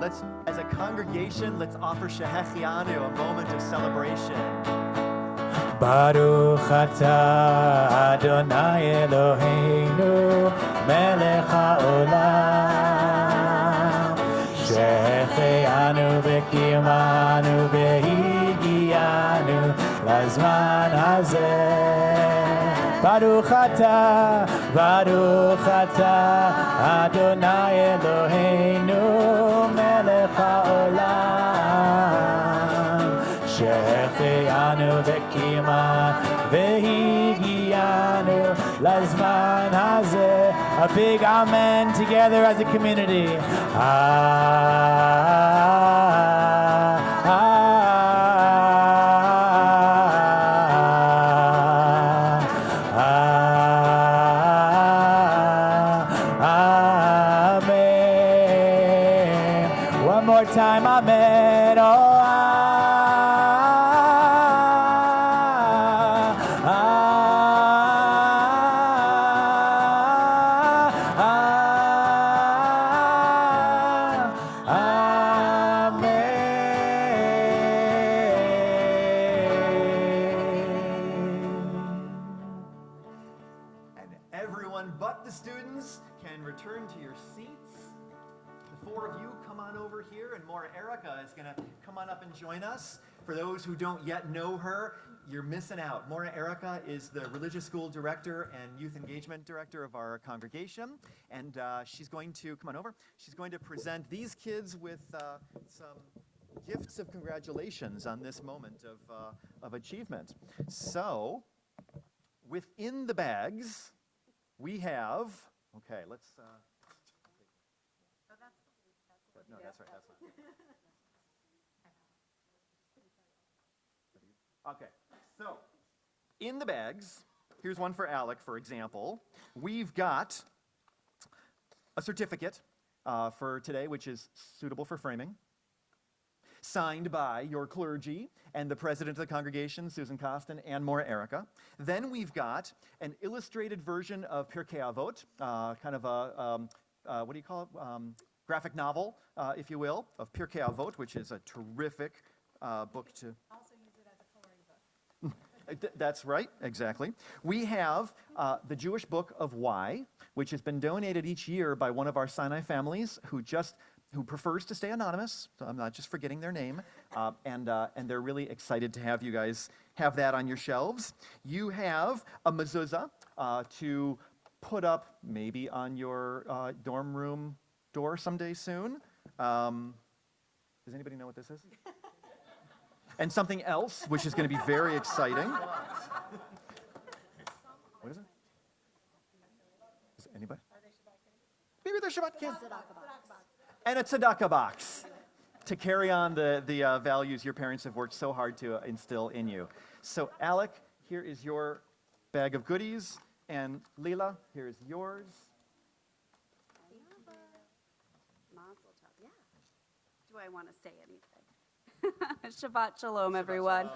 Let's, as a congregation, let's offer Shehechianu, a moment of celebration. Baruch atah Adonai Eloheinu melech haolam shehechianu v'kiyamanu v'higianu lazman hazeh. Baruch atah Adonai Eloheinu melech haolam shehechianu v'kiyamanu v'higianu lazman hazeh. A big amen together as a community. Amen. One more time, amen. Oh, return to your seats. The four of you come on over here, and Maura Erica is going to come on up and join us. For those who don't yet know her, you're missing out. Maura Erica is the religious school director and youth engagement director of our congregation, and she's going to, come on over, she's going to present these kids with some gifts of congratulations on this moment of achievement. So, within the bags, we have, okay, let's, no, that's right, that's not. Okay, so, in the bags, here's one for Alec, for example. We've got a certificate for today, which is suitable for framing, signed by your clergy and the president of the congregation, Susan Costin, and Maura Erica. Then we've got an illustrated version of Pirkei Avot, kind of a, what do you call it? Graphic novel, if you will, of Pirkei Avot, which is a terrific book to... Also use it as a coloring book. That's right, exactly. We have the Jewish Book of Why, which has been donated each year by one of our Sinai families who prefers to stay anonymous, so I'm not just forgetting their name, and they're really excited to have you guys have that on your shelves. You have a mezuzah to put up maybe on your dorm room door someday soon. Does anybody know what this is? And something else, which is going to be very exciting. What is it? Is it anybody? Maybe they're Shabbat kids. And a tzedakah box to carry on the values your parents have worked so hard to instill in you. So, Alec, here is your bag of goodies, and Leela, here is yours. Mazel tov. Yeah. Do I want to say anything? Shabbat shalom, everyone.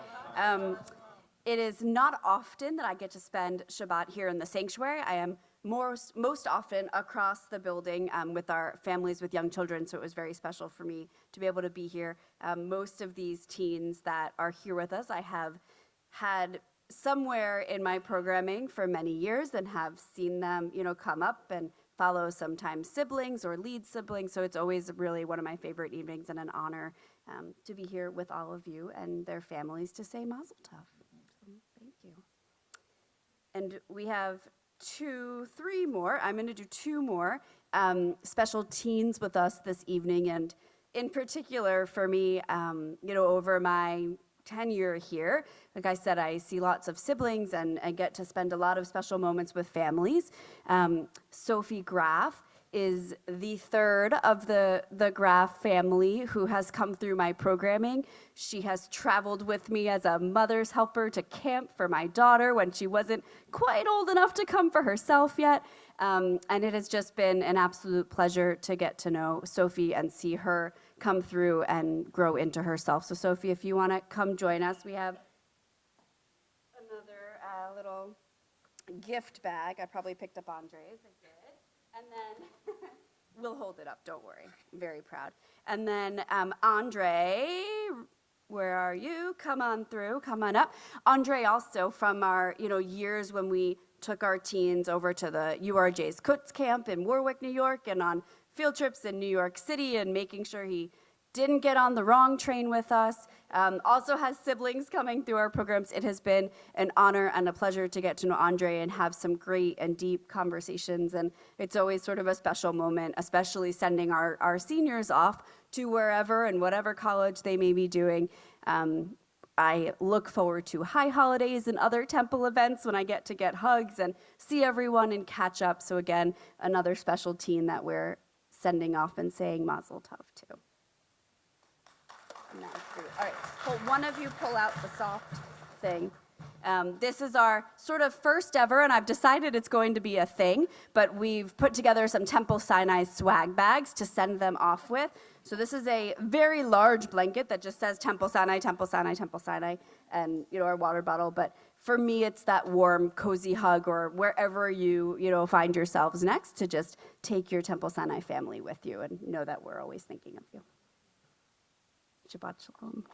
It is not often that I get to spend Shabbat here in the sanctuary. I am most often across the building with our families with young children, so it was very special for me to be able to be here. Most of these teens that are here with us, I have had somewhere in my programming for many years and have seen them, come up and follow sometimes siblings or lead siblings. So it's always really one of my favorite evenings and an honor to be here with all of you and their families to say Mazel Tov. So, thank you. And we have 3 more. I'm going to do 2 more special teens with us this evening. And in particular for me, over my tenure here, like I said, I see lots of siblings and I get to spend a lot of special moments with families. Sophie Graff is the 3rd of the Graff family who has come through my programming. She has traveled with me as a mother's helper to camp for my daughter when she wasn't quite old enough to come for herself yet. And it has just been an absolute pleasure to get to know Sophie and see her come through and grow into herself. So Sophie, if you want to come join us, we have another little gift bag. I probably picked up Andre's. I did. And then we'll hold it up, don't worry. I'm very proud. And then Andre, where are you? Come on through, come on up. Andre also from our, years when we took our teens over to the URJ's Kutz camp in Warwick, New York, and on field trips in New York City, and making sure he didn't get on the wrong train with us. Also has siblings coming through our programs. It has been an honor and a pleasure to get to know Andre and have some great and deep conversations. And it's always sort of a special moment, especially sending our seniors off to wherever and whatever college they may be doing. I look forward to high holidays and other temple events when I get to get hugs and see everyone and catch up. So again, another special teen that we're sending off and saying Mazel Tov to. All right, one of you pull out the soft thing. This is our sort of first ever, and I've decided it's going to be a thing, but we've put together some Temple Sinai swag bags to send them off with. So this is a very large blanket that just says Temple Sinai, Temple Sinai, Temple Sinai, and our water bottle. But for me, it's that warm, cozy hug, or wherever you find yourselves next, to just take your Temple Sinai family with you and know that we're always thinking of you. Shabbat Shalom.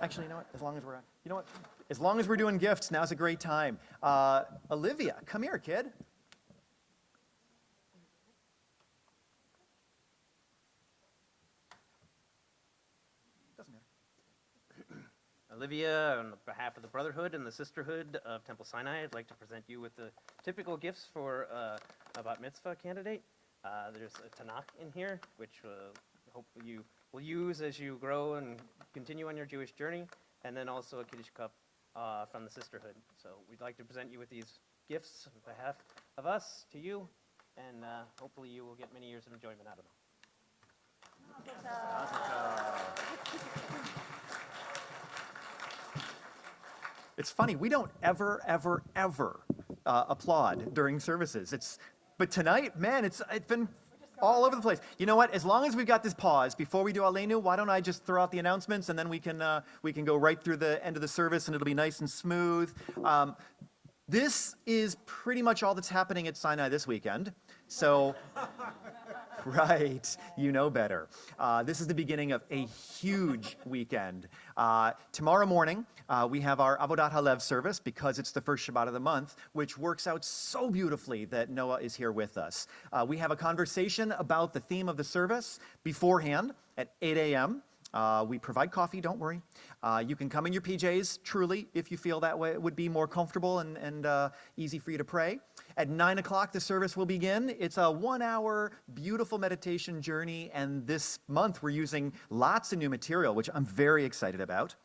Actually, as long as we're doing gifts, now's a great time. Olivia, come here, kid. Doesn't matter. Olivia, on behalf of the Brotherhood and the Sisterhood of Temple Sinai, I'd like to present you with the typical gifts for a bat mitzvah candidate. There's a Tanakh in here, which hopefully you will use as you grow and continue on your Jewish journey, and then also a Kiddush cup from the Sisterhood. So we'd like to present you with these gifts on behalf of us to you, and hopefully you will get many years of enjoyment out of them. It's funny, we don't ever applaud during services. But tonight, man, it's been all over the place. You know what? As long as we've got this pause before we do Aleinu, why don't I just throw out the announcements, and then we can go right through the end of the service, and it'll be nice and smooth. This is pretty much all that's happening at Sinai this weekend. So, right, you know better. This is the beginning of a huge weekend. Tomorrow morning, we have our Avodat Halev service, because it's the first Shabbat of the month, which works out so beautifully that Noah is here with us. We have a conversation about the theme of the service beforehand at 8 a.m. We provide coffee, don't worry. You can come in your PJs, truly, if you feel that way it would be more comfortable and easy for you to pray. At 9 o'clock, the service will begin. It's a 1-hour, beautiful meditation journey, and this month we're using lots of new material, which I'm very excited about.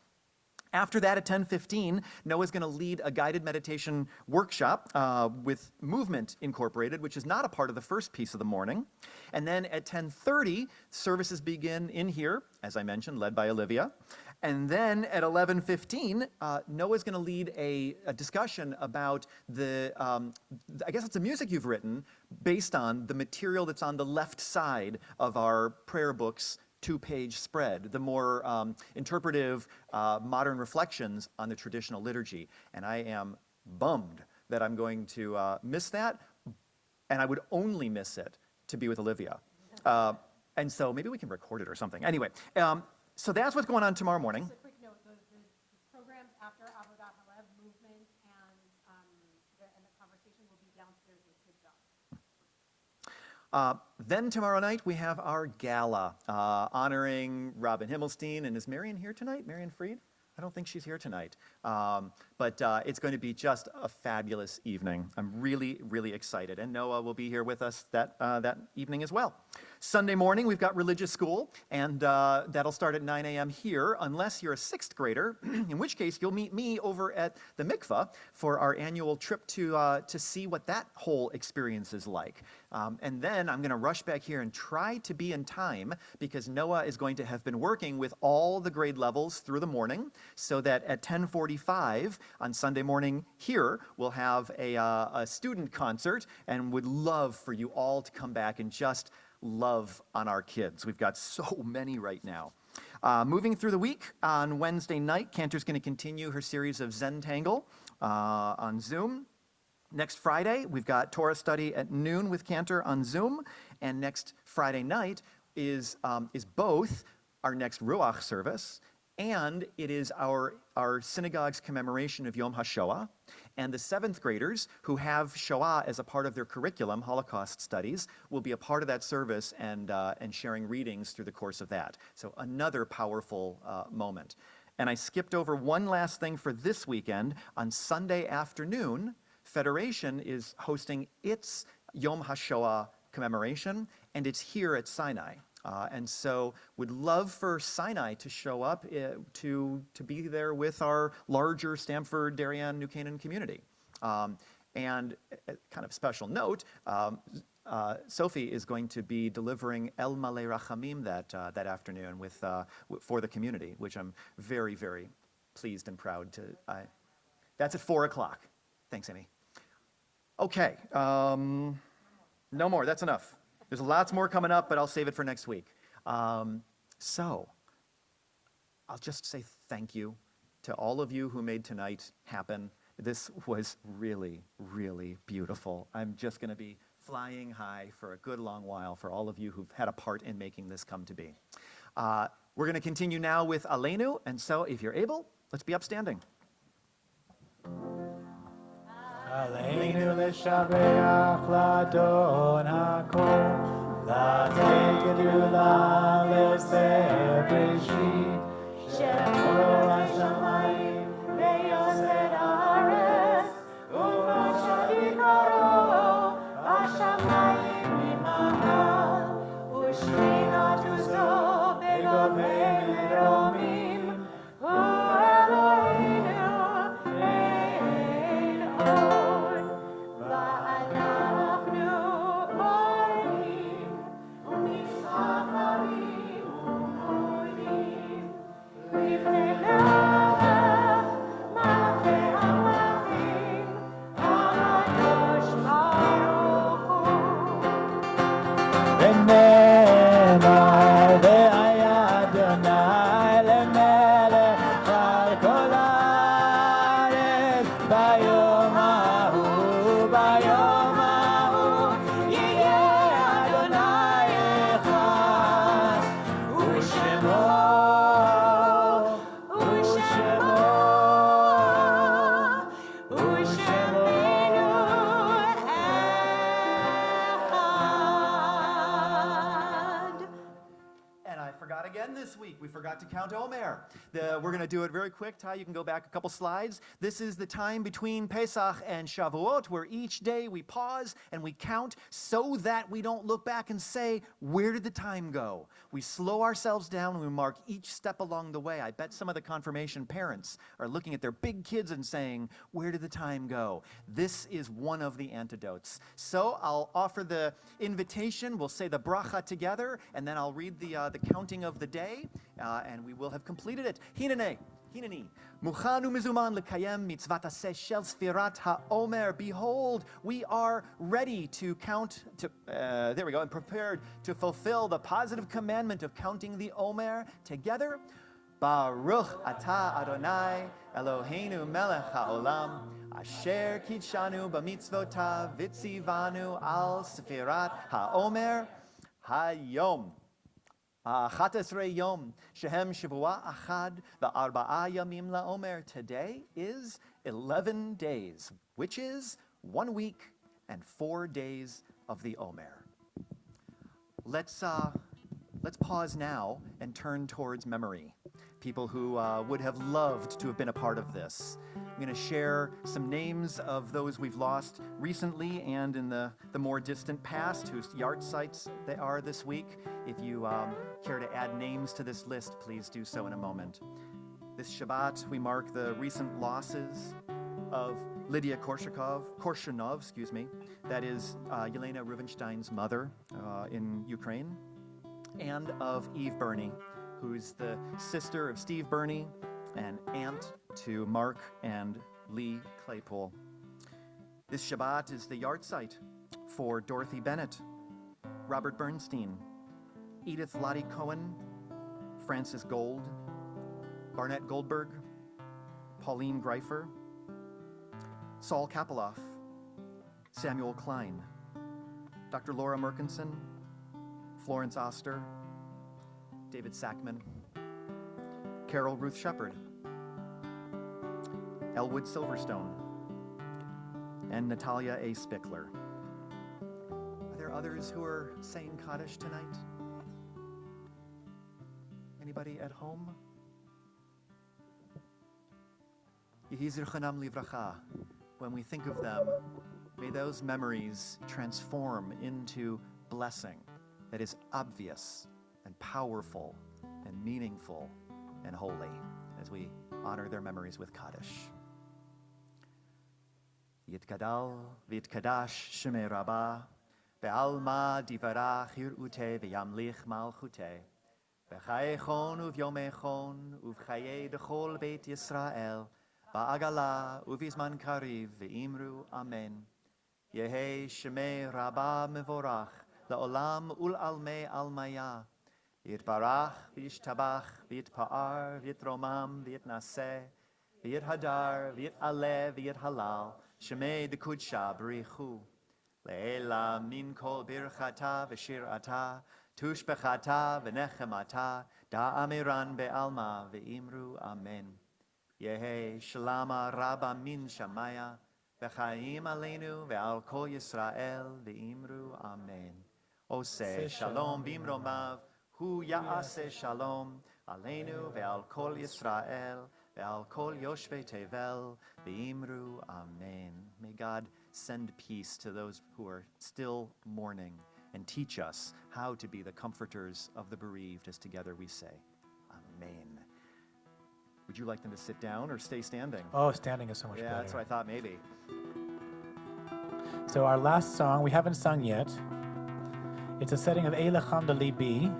After that, at 10:15, Noah's going to lead a guided meditation workshop with movement incorporated, which is not a part of the first piece of the morning. And then at 10:30, services begin in here, as I mentioned, led by Olivia. And then at 11:15, Noah's going to lead a discussion about I guess it's a music you've written based on the material that's on the left side of our prayer book's 2-page spread, the more interpretive modern reflections on the traditional liturgy. And I am bummed that I'm going to miss that, and I would only miss it to be with Olivia. And so maybe we can record it or something. Anyway, so that's what's going on tomorrow morning. Just a quick note, the programs after Avodat Halev movement and the conversation will be downstairs in Kid Dog. Then tomorrow night we have our gala honoring Robin Himmelstein. And is Marion here tonight? Marion Fried? I don't think she's here tonight. But it's going to be just a fabulous evening. I'm really, really excited. And Noah will be here with us that evening as well. Sunday morning, we've got religious school, and that'll start at 9 a.m. here, unless you're a 6th grader, in which case you'll meet me over at the mikvah for our annual trip to see what that whole experience is like. And then I'm going to rush back here and try to be in time, because Noah is going to have been working with all the grade levels through the morning, so that at 10:45 on Sunday morning here, we'll have a student concert, and would love for you all to come back and just love on our kids. We've got so many right now. Moving through the week, on Wednesday night, Cantor's going to continue her series of Zentangle on Zoom. Next Friday, we've got Torah study at noon with Cantor on Zoom. And next Friday night is both our next Ruach service, and it is our synagogue's commemoration of Yom HaShoah. And the 7th graders who have Shoah as a part of their curriculum, Holocaust studies, will be a part of that service and sharing readings through the course of that. So another powerful moment. And I skipped over one last thing for this weekend. On Sunday afternoon, Federation is hosting its Yom HaShoah commemoration, and it's here at Sinai. And so would love for Sinai to show up to be there with our larger Stamford, Darien, New Canaan community. And kind of special note, Sophie is going to be delivering El Malei Rachamim that afternoon for the community, which I'm very, very pleased and proud to. That's at 4 o'clock. Thanks, Amy. Okay, no more, that's enough. There's lots more coming up, but I'll save it for next week. So I'll just say thank you to all of you who made tonight happen. This was really, really beautiful. I'm just going to be flying high for a good long while for all of you who've had a part in making this come to be. We're going to continue now with Aleinu, and so if you're able, let's be upstanding. Aleinu l'shabeach l'adon hakol, l'tei gedula l'oseh breshit, shemo hashamayim ve'yoseh haaretz, u'moshe yikaro hashamayim imahal, u'shrinatu zo begovei meromim, u'Eloheinu ein od. We forgot to count Omer. We're going to do it very quick. Ty, you can go back a couple slides. This is the time between Pesach and Shavuot, where each day we pause and we count so that we don't look back and say, where did the time go? We slow ourselves down and we mark each step along the way. I bet some of the confirmation parents are looking at their big kids and saying, where did the time go? This is one of the antidotes. So I'll offer the invitation. We'll say the bracha together, and then I'll read the counting of the day, and we will have completed it. Hineni, Muchanu mizuman lekayem mitzvat aseh shel sfirat haomer. Behold, we are ready to count, there we go, and prepared to fulfill the positive commandment of counting the Omer together. Baruch atah Adonai Eloheinu melech haolam, Asher kitshanu b'mitzvotav vitzivanu al sefirat ha'omer hayom. 11 yom shehem shavua achad v'arba'a yamim la'omer. Today is 11 days, which is 1 week and 4 days of the Omer. Let's pause now and turn towards memory. People who would have loved to have been a part of this. I'm going to share some names of those we've lost recently and in the more distant past, whose yard sites they are this week. If you care to add names to this list, please do so in a moment. This Shabbat, we mark the recent losses of Lydia Korshunov, that is Yelena Rubenstein's mother in Ukraine, and of Eve Burney, who's the sister of Steve Burney and aunt to Mark and Lee Claypool. This Shabbat is the yard site for Dorothy Bennett, Robert Bernstein, Edith Lottie Cohen, Francis Gold, Barnett Goldberg, Pauline Greifer, Saul Kapeloff, Samuel Klein, Dr. Laura Merkinson, Florence Oster, David Sackman, Carol Ruth Shepard, Elwood Silverstone, and Natalia A. Spickler. Are there others who are saying Kaddish tonight? Anybody at home? Yehi zichronam livracha. When we think of them, may those memories transform into blessing that is obvious and powerful and meaningful and holy as we honor their memories with Kaddish. Yitkadal v'yitkadash shemei rabbah be'alma divarach hir'ute v'yamlich malchute v'chayechon uv'yomechon uv'chaye dechol beit Yisrael ba'agala uv'izman kariv v'imru amen. Yehi shemei rabbah mevorach la'olam ul'almei almaya yitbarach v'yishtabach v'yitpa'ar v'yitromam v'yitnaseh v'yithadar v'yit'aleh v'yithalal shemei d'kudsha b'richu le'ela min kol birchata v'shirata tushbechata v'nechemata da'amiran be'alma v'imru amen. Yehi shalama rabba min shamaya v'chaim aleinu ve'al kol Yisrael v'imru amen. Oseh shalom bimromav hu ya'aseh shalom aleinu ve'al kol Yisrael ve'al kol yoshvei tevel v'imru amen. May God send peace to those who are still mourning and teach us how to be the comforters of the bereaved as together we say, Amen. Would you like them to sit down or stay standing? Oh, standing is so much better. Yeah, that's what I thought maybe. So our last song, we haven't sung yet. It's a setting of Eilecham Libi,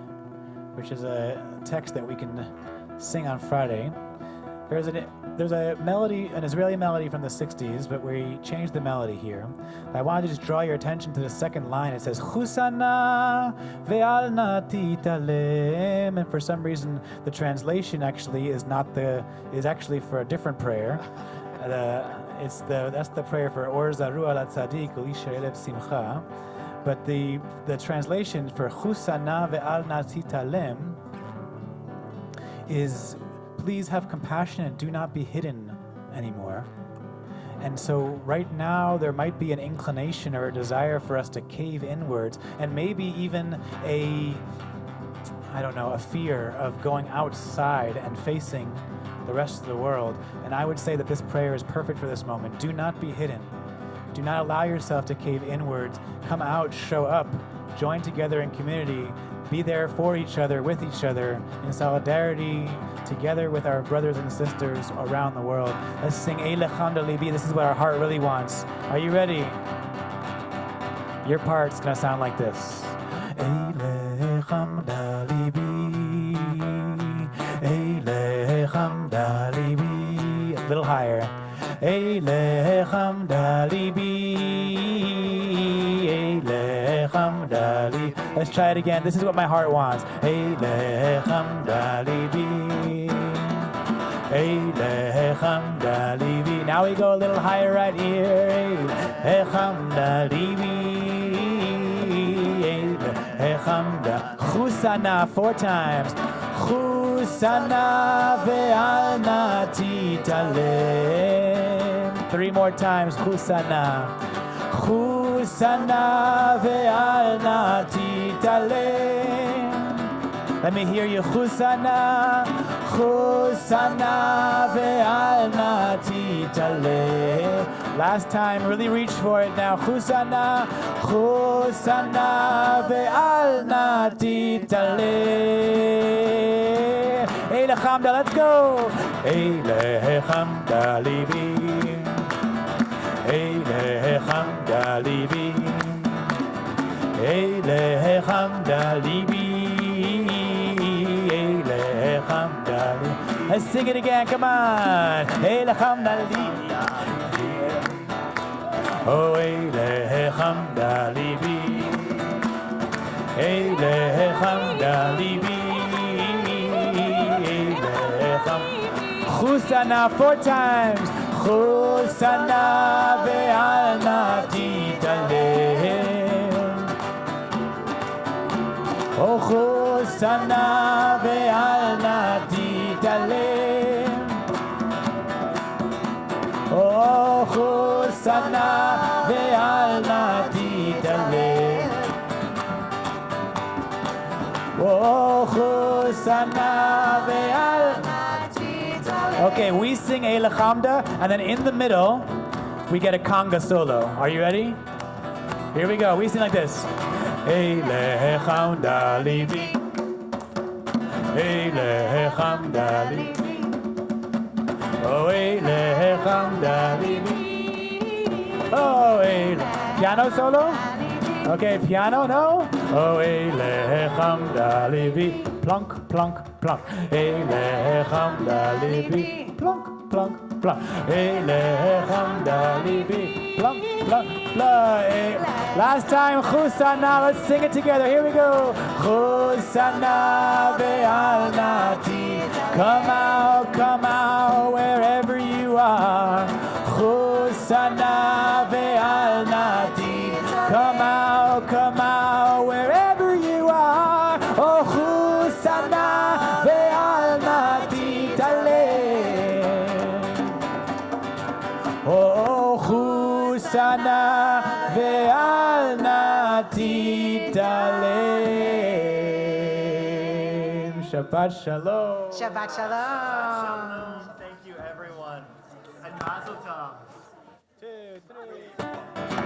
which is a text that we can sing on Friday. There's a melody, an Israeli melody from the 60s, but we changed the melody here. I wanted to just draw your attention to the second line. It says, Chusana ve'al na titalem. And for some reason, the translation actually is actually for a different prayer. That's the prayer for Or Zaru ala Tzadik Ulisha Elev Simcha. But the translation for Chusana ve'al na titalem is, please have compassion and do not be hidden anymore. And so right now there might be an inclination or a desire for us to cave inwards, and maybe even a fear of going outside and facing the rest of the world. And I would say that this prayer is perfect for this moment. Do not be hidden. Do not allow yourself to cave inwards. Come out, show up, join together in community, be there for each other, with each other, in solidarity, together with our brothers and sisters around the world. Let's sing Eilecham Libi. This is what our heart really wants. Are you ready? Your part's gonna sound like this. Eilecham Libi, Eilecham Libi. A little higher. Eilecham Libi, Eilecham Libi. Let's try it again. This is what my heart wants. Eilecham Libi, Eile Chamda Libi. Now we go a little higher right here. Eile Chamda Libi. Eile Chamda. Chusana 4 times. Chusana ve'al nati talem. 3 more times. Chusana. Chusana ve'al nati talem. Let me hear you. Chusana, Chusana ve'al nati taleh. Last time, really reach for it now. Chusana, Chusana ve'al nati taleh. Eile Chamda, let's go. Eile Chamda libi. Eile Chamda libi. Eile Chamda libi. Let's sing it again, come on. Eile Chamda libi. Oh, Eile Chamda libi. Eile Chamda libi. Eile Chamda. Chusana 4 times. Chusana ve'al nati taleh. Oh, Chusana ve'al nati taleh. Oh, Chusana ve'al nati taleh. Oh, Chusana ve'al nati taleh. Okay, we sing Eile Chamda, and then in the middle, we get a conga solo. Are you ready? Here we go. We sing like this. Eile Chamda libi. Eile Chamda libi. Oh, Eile Chamda libi. Oh, Eile. Piano solo? Okay, piano, no? Oh, Eile Chamda libi. Plunk, plunk, plunk. Eile Chamda libi. Plunk, plunk, plunk. Eile Chamda libi. Plunk, plunk, plunk. Last time, Chusana, let's sing it together. Here we go. Chusana ve'al nati. Come out, wherever you are. Chusana ve'al nati. Come out, wherever you are. Oh, Chusana ve'al nati taleh. Oh, Chusana ve'al nati taleh. Shabbat shalom. Shabbat shalom. Thank you, everyone. And Mazel Tov. 2, 3.